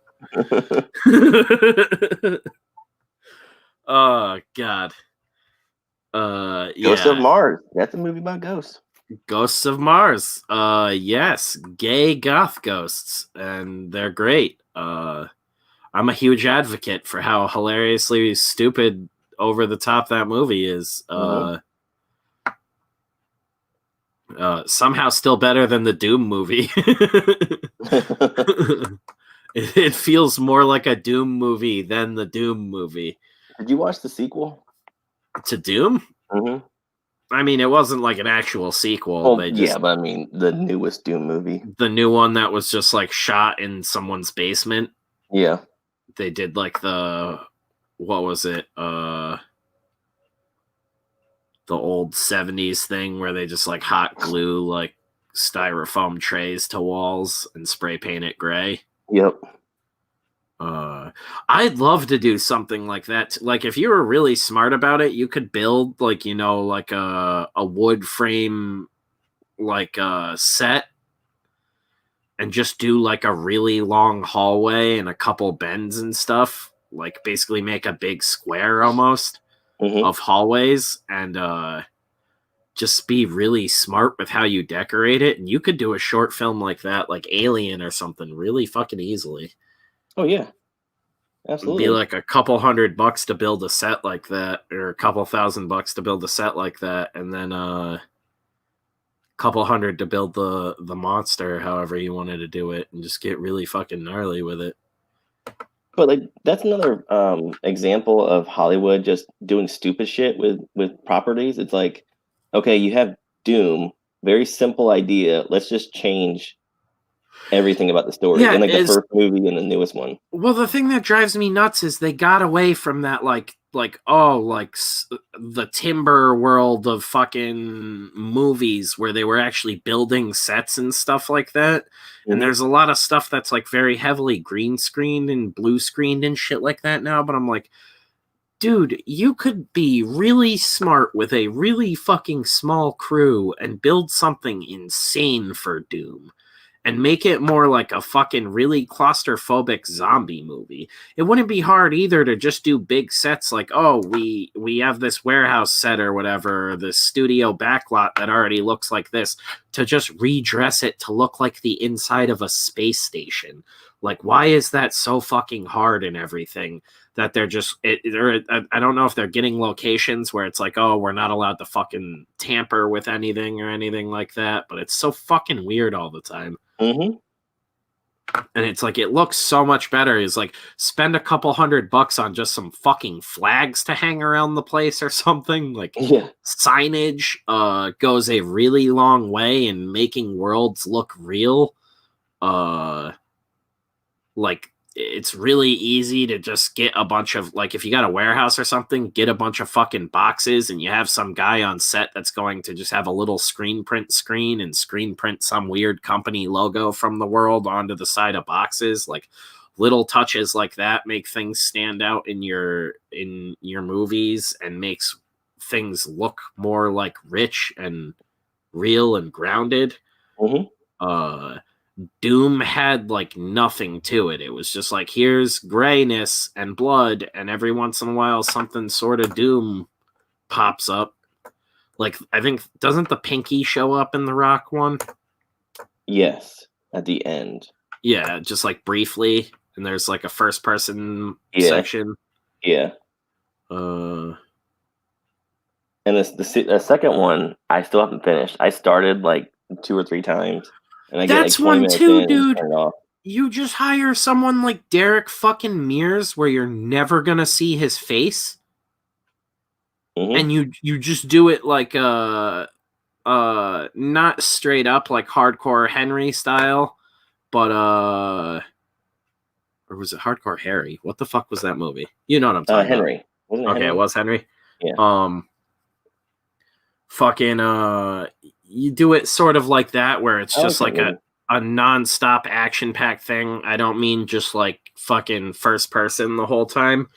Oh, God. Ghosts of Mars. That's a movie about ghosts. Ghosts of Mars. Yes. Gay goth ghosts. And they're great. I'm a huge advocate for how hilariously stupid over the top that movie is. Somehow still better than the Doom movie. It feels more like a Doom movie than the Doom movie. Did you watch the sequel to Doom? Mm-hmm. I mean, it wasn't like an actual sequel. Well, yeah, but I mean, the newest Doom movie. The new one that was just like shot in someone's basement. Yeah. They did like what was it? The old 70s thing where they just like hot glue like styrofoam trays to walls and spray paint it gray. Yep. I'd love to do something like that. Like if you were really smart about it, you could build like, you know, like a wood frame, like a set and just do like a really long hallway and a couple bends and stuff. Like basically make a big square almost of hallways and just be really smart with how you decorate it. And you could do a short film like that, like Alien or something really fucking easily. Oh yeah. Absolutely. It'd be like a couple $100 to build a set like that, or a couple $1,000 to build a set like that, and then a couple $100 to build the monster, however you wanted to do it, and just get really fucking gnarly with it. But like that's another example of Hollywood just doing stupid shit with properties. It's like, okay, you have Doom, very simple idea. Let's just change everything about the story. Yeah, and like the first movie and the newest one. Well, the thing that drives me nuts is they got away from that like the timber world of fucking movies where they were actually building sets and stuff like that. And there's a lot of stuff that's like very heavily green screened and blue screened and shit like that now. But I'm like, dude, you could be really smart with a really fucking small crew and build something insane for Doom. And make it more like a fucking really claustrophobic zombie movie. It wouldn't be hard either to just do big sets like, oh, we have this warehouse set or whatever, or this studio backlot that already looks like this, to just redress it to look like the inside of a space station. Like, why is that so fucking hard and everything? That they're just, I don't know if they're getting locations where it's like, oh, we're not allowed to fucking tamper with anything or anything like that, but it's so fucking weird all the time. And it's like, it looks so much better. It's like, spend a couple $100 on just some fucking flags to hang around the place or something. Like, signage goes a really long way in making worlds look real. Like, it's really easy to just get a bunch of, like, if you got a warehouse or something, get a bunch of fucking boxes, and you have some guy on set that's going to just have a little screen print some weird company logo from the world onto the side of boxes. Like, little touches like that make things stand out in your movies and makes things look more like rich and real and grounded. Doom had like nothing to it. It was just like, here's grayness and blood, and every once in a while something sort of Doom pops up. Like, I think, doesn't the Pinky show up in the Rock one? Yes, at the end. Yeah, just like briefly, and there's like a first person section. Yeah. And the second one, I still haven't finished. I started like 2 or 3 times. And I that's get like 20 one too, dude. off. You just hire someone like Derek fucking Mears, where you're never gonna see his face, and you just do it like not straight up like Hardcore Henry style, but or was it Hardcore Harry? What the fuck was that movie? You know what I'm talking Henry. about. Wasn't it okay, Henry? It was Henry. Yeah. You do it sort of like that, where it's just like a non-stop action-packed thing. I don't mean just like fucking first person the whole time,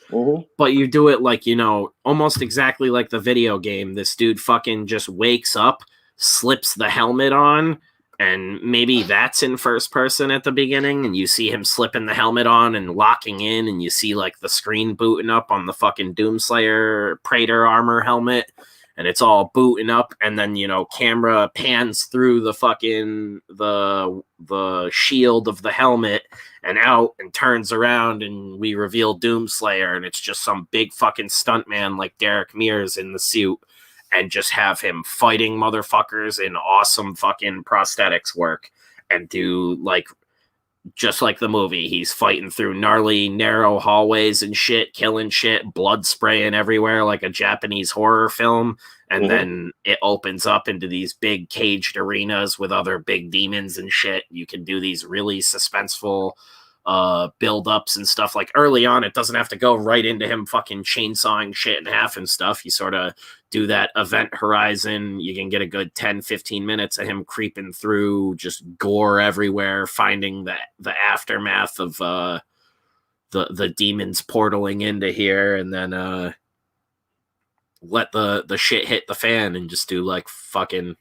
but you do it like, you know, almost exactly like the video game. This dude fucking just wakes up, slips the helmet on, and maybe that's in first person at the beginning, and you see him slipping the helmet on and locking in, and you see like the screen booting up on the fucking Doomslayer Praetor armor helmet, and it's all booting up, and then, you know, camera pans through the fucking the shield of the helmet and out and turns around, and we reveal Doomslayer, and it's just some big fucking stuntman like Derek Mears in the suit, and just have him fighting motherfuckers in awesome fucking prosthetics work, and do like, just like the movie, he's fighting through gnarly, narrow hallways and shit, killing shit, blood spraying everywhere like a Japanese horror film. And then it opens up into these big caged arenas with other big demons and shit. You can do these really suspenseful build-ups and stuff. Like, early on, it doesn't have to go right into him fucking chainsawing shit in half and stuff. You sort of do that event horizon. You can get a good 10-15 minutes of him creeping through, just gore everywhere, finding the aftermath of the demons portaling into here, and then let the shit hit the fan and just do like fucking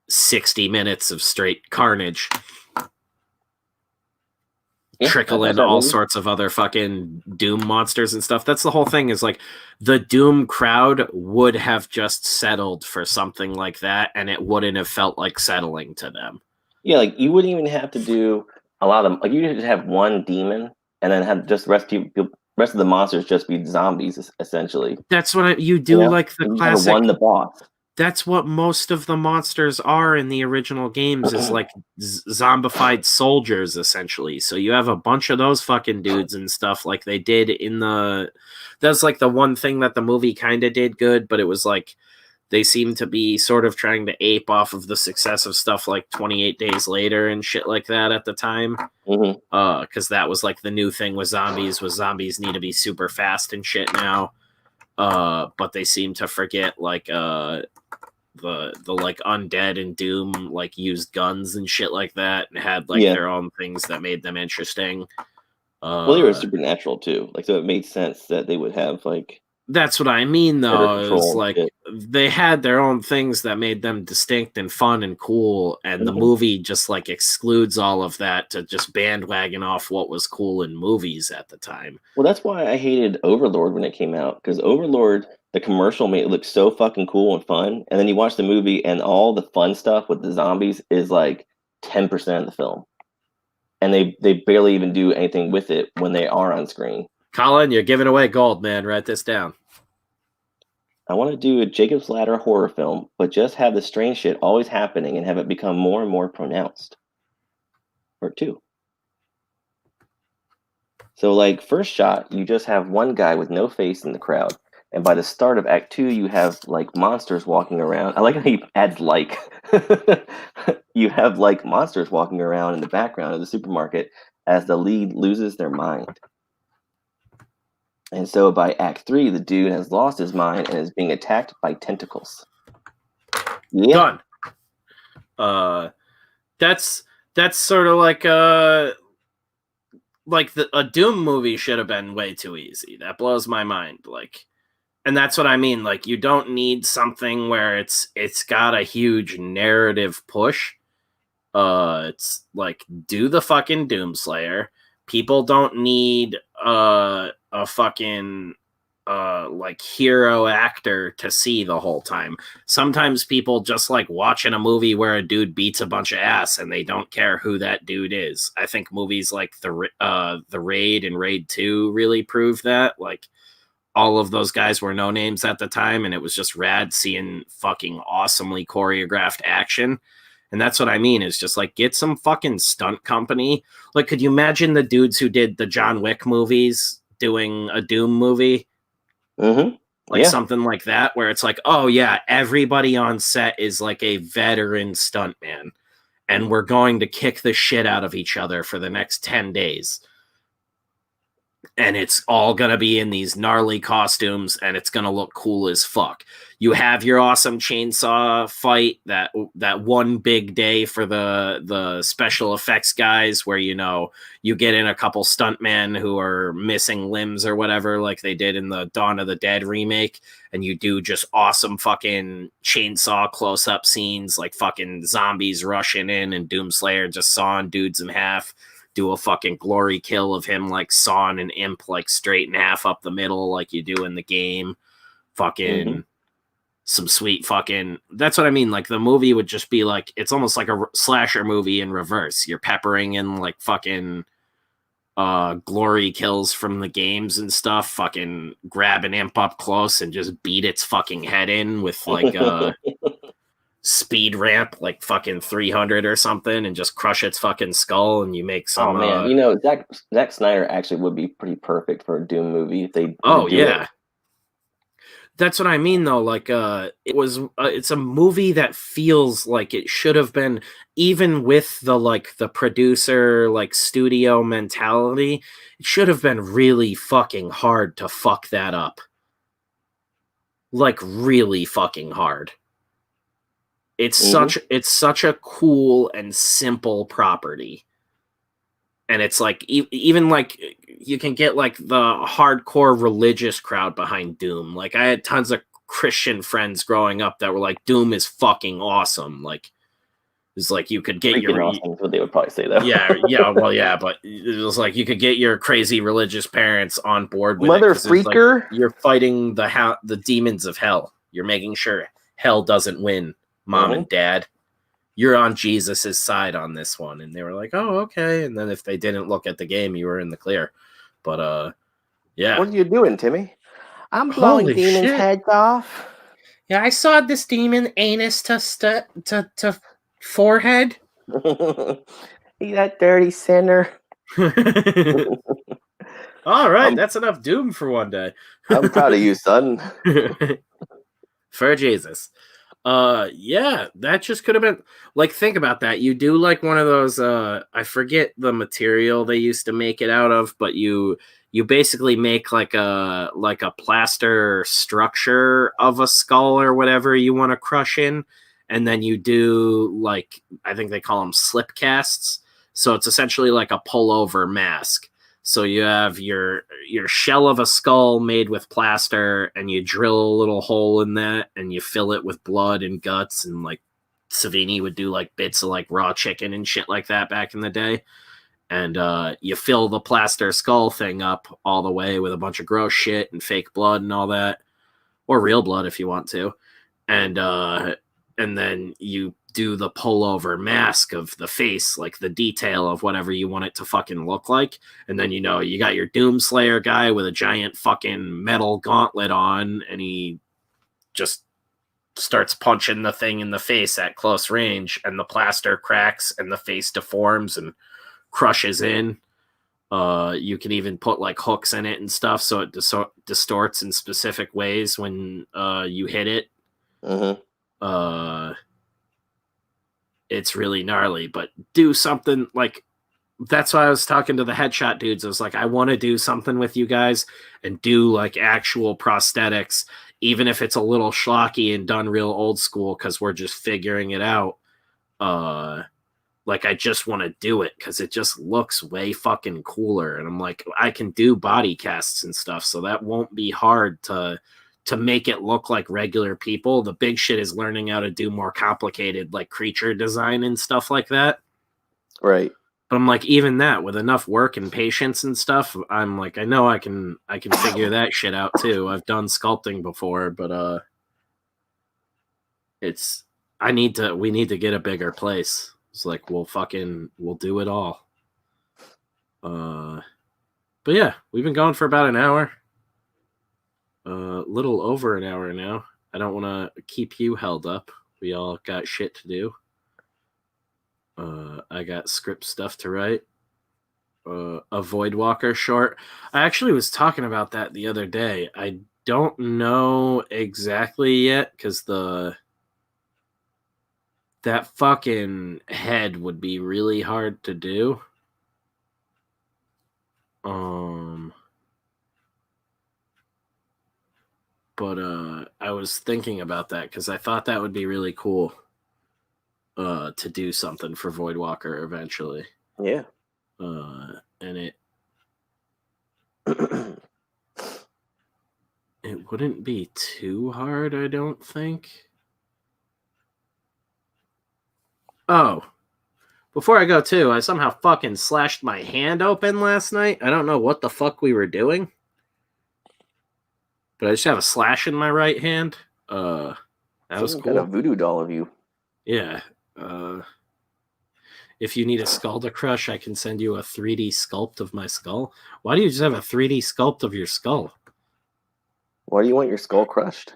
60 minutes of straight carnage. Trickle in all sorts of other fucking Doom monsters and stuff. That's the whole thing, is like, the Doom crowd would have just settled for something like that, and it wouldn't have felt like settling to them. Yeah, like, you wouldn't even have to do a lot of them. Like, you just have one demon, and then have just rest of the monsters just be zombies, essentially. That's what you do, you know? Like the classic. One the boss. That's what most of the monsters are in the original games, is like zombified soldiers, essentially. So you have a bunch of those fucking dudes and stuff, like they did in the... That's like the one thing that the movie kind of did good, but it was like, they seemed to be sort of trying to ape off of the success of stuff like 28 Days Later and shit like that at the time. Because that was like the new thing with zombies, need to be super fast and shit now. But they seem to forget like the like Undead and Doom like used guns and shit like that, and had like their own things that made them interesting. Well, they were supernatural too, like, so it made sense that they would have like... That's what I mean, though, is like they had their own things that made them distinct and fun and cool, and the movie just like excludes all of that to just bandwagon off what was cool in movies at the time. Well, that's why I hated Overlord when it came out, because Overlord, the commercial, made it look so fucking cool and fun, and then you watch the movie and all the fun stuff with the zombies is like 10% of the film, and they barely even do anything with it when they are on screen. Colin, you're giving away gold, man. Write this down. I want to do a Jacob's Ladder horror film, but just have the strange shit always happening and have it become more and more pronounced. Or 2. So, like, first shot, you just have one guy with no face in the crowd. And by the start of Act 2, you have, like, monsters walking around. I like how he adds, like. You have, like, monsters walking around in the background of the supermarket. as the lead loses their mind. And so by Act 3, the dude has lost his mind and is being attacked by tentacles. Yeah. Done. That's sort of like a Doom movie should have been way too easy. That blows my mind. Like, and that's what I mean. Like, you don't need something where it's got a huge narrative push. It's like, do the fucking Doomslayer. People don't need a fucking like hero actor to see the whole time. Sometimes people just like watching a movie where a dude beats a bunch of ass and they don't care who that dude is. I think movies like the Raid and Raid 2 really prove that. Like, all of those guys were no names at the time, and it was just rad seeing fucking awesomely choreographed action. And that's what I mean, is just like, get some fucking stunt company. Like, could you imagine the dudes who did the John Wick movies doing a Doom movie? Mm-hmm. Like something like that, where it's like, oh yeah, everybody on set is like a veteran stuntman, and we're going to kick the shit out of each other for the next 10 days. And it's all going to be in these gnarly costumes, and it's going to look cool as fuck. You have your awesome chainsaw fight, that one big day for the special effects guys, where, you know, you get in a couple stuntmen who are missing limbs or whatever, like they did in the Dawn of the Dead remake, and you do just awesome fucking chainsaw close-up scenes, like fucking zombies rushing in and Doomslayer just sawing dudes in half. Do a fucking glory kill of him like sawing an imp like straight in half up the middle like you do in the game. Fucking some sweet fucking... That's what I mean. Like, the movie would just be like, it's almost like a slasher movie in reverse. You're peppering in like fucking glory kills from the games and stuff. Fucking grab an imp up close and just beat its fucking head in with like speed ramp like fucking 300 or something, and just crush its fucking skull, and you make some... Oh man, you know, Zack Snyder actually would be pretty perfect for a Doom movie if they oh yeah it. That's what I mean though. Like it's a movie that feels like it should have been, even with the like the producer like studio mentality, it should have been really fucking hard to fuck that up. Like, really fucking hard. It's such a cool and simple property. And it's like, even like, you can get like the hardcore religious crowd behind Doom. Like, I had tons of Christian friends growing up that were like, Doom is fucking awesome. Like, it's like, you could get freaking awesome is what they would probably say though. yeah, but it was like, you could get your crazy religious parents on board with Mother it. freaker. Like, you're fighting the demons of hell. You're making sure hell doesn't win. Mom and dad, you're on Jesus's side on this one. And they were like, oh, okay. And then if they didn't look at the game, you were in the clear. But yeah. What are you doing, Timmy? I'm blowing demons' heads off. Yeah, I sawed this demon anus to forehead. You that dirty sinner. All right, that's enough Doom for one day. I'm proud of you, son. For Jesus. Yeah, that just could have been like, think about that. You do like one of those I forget the material they used to make it out of, but you basically make like a plaster structure of a skull or whatever you want to crush in, and then you do like, I think they call them slip casts. So it's essentially like a pullover mask. So you have your shell of a skull made with plaster, and you drill a little hole in that, and you fill it with blood and guts, and like Savini would do like bits of like raw chicken and shit like that back in the day. And you fill the plaster skull thing up all the way with a bunch of gross shit and fake blood and all that, or real blood if you want to. And then you do the pullover mask of the face, like the detail of whatever you want it to fucking look like. And then, you know, you got your Doomslayer guy with a giant fucking metal gauntlet on, and he just starts punching the thing in the face at close range, and the plaster cracks and the face deforms and crushes in. You can even put like hooks in it and stuff, so it distorts in specific ways when you hit it. It's really gnarly, but do something like that's why I was talking to the headshot dudes. I was like, I want to do something with you guys and do like actual prosthetics, even if it's a little schlocky and done real old school, because we're just figuring it out. Like I just want to do it because it just looks way fucking cooler. And I'm like, I can do body casts and stuff, so that won't be hard to make it look like regular people. The big shit is learning how to do more complicated like creature design and stuff like that. Right. But I'm like, even that with enough work and patience and stuff, I'm like, I know I can figure that shit out too. I've done sculpting before, but we need to get a bigger place. It's like we'll do it all. But yeah, we've been going for about an hour. Little over an hour now. I don't want to keep you held up. We all got shit to do. I got script stuff to write. A Voidwalker short. I actually was talking about that the other day. I don't know exactly yet because that fucking head would be really hard to do. But I was thinking about that because I thought that would be really cool to do something for Voidwalker eventually. Yeah. And it it wouldn't be too hard, I don't think. Oh, before I go too, I somehow fucking slashed my hand open last night. I don't know what the fuck we were doing, but I just have a slash in my right hand. That was cool. Got a voodoo doll of you. Yeah. If you need a skull to crush, I can send you a 3D sculpt of my skull. Why do you just have a 3D sculpt of your skull? Why do you want your skull crushed?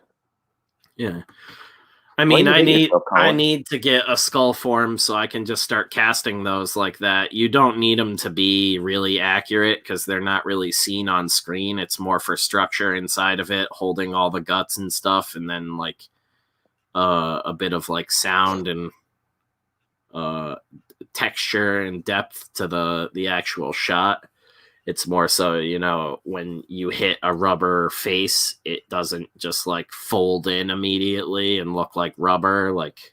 Yeah. I mean, I need to get a skull form so I can just start casting those like that. You don't need them to be really accurate because they're not really seen on screen. It's more for structure inside of it, holding all the guts and stuff, and then like a bit of like sound and texture and depth to the actual shot. It's more so, when you hit a rubber face, it doesn't just like fold in immediately and look like rubber. Like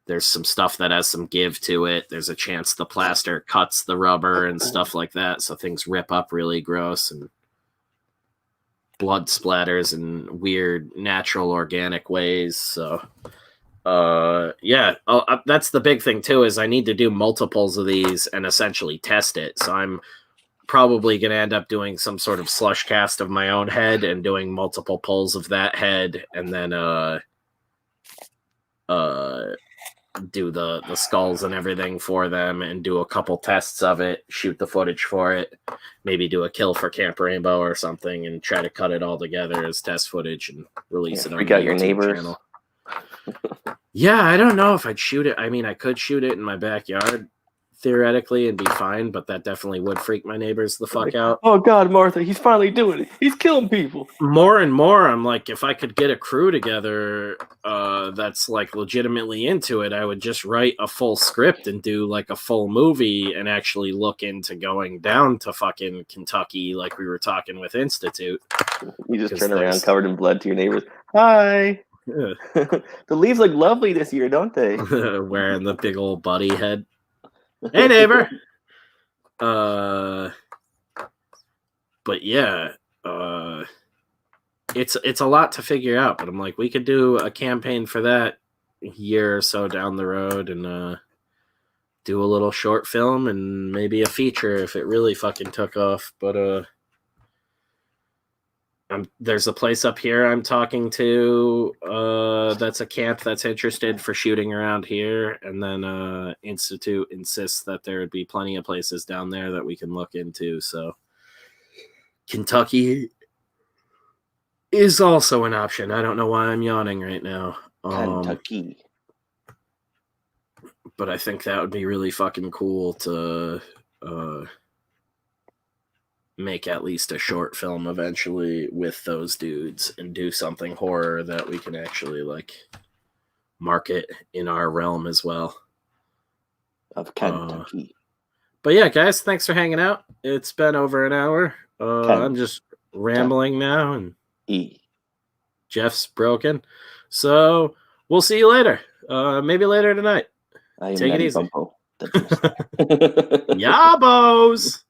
there's some stuff that has some give to it. There's a chance the plaster cuts the rubber and stuff like that. So things rip up really gross and blood splatters in weird, natural, organic ways. So that's the big thing too, is I need to do multiples of these and essentially test it. So I'm probably going to end up doing some sort of slush cast of my own head and doing multiple pulls of that head, and then do the skulls and everything for them and do a couple tests of it, shoot the footage for it, maybe do a kill for Camp Rainbow or something and try to cut it all together as test footage and release it on the YouTube channel. Yeah, I don't know if I'd shoot it. I mean, I could shoot it in my backyard theoretically and be fine, but that definitely would freak my neighbors the fuck out. Oh God, Martha, he's finally doing it. He's killing people. More and more, I'm like, if I could get a crew together that's like legitimately into it, I would just write a full script and do like a full movie and actually look into going down to fucking Kentucky like we were talking with Institute. You just turn around covered in blood to your neighbors. Hi. Yeah. The leaves look lovely this year, don't they? Wearing the big old buddy head. Hey, neighbor. But yeah, it's a lot to figure out. But I'm like, we could do a campaign for that a year or so down the road, and do a little short film and maybe a feature if it really fucking took off. But there's a place up here I'm talking to that's a camp that's interested for shooting around here, and then Institute insists that there would be plenty of places down there that we can look into. So Kentucky is also an option. I don't know why I'm yawning right now. Kentucky. But I think that would be really fucking cool to make at least a short film eventually with those dudes and do something horror that we can actually like market in our realm as well. Of Kentucky. But yeah, guys, thanks for hanging out. It's been over an hour. Okay. I'm just rambling now, and E. Jeff's broken. So we'll see you later. Maybe later tonight. I am Take it Natty easy. Bumpo. Yabos!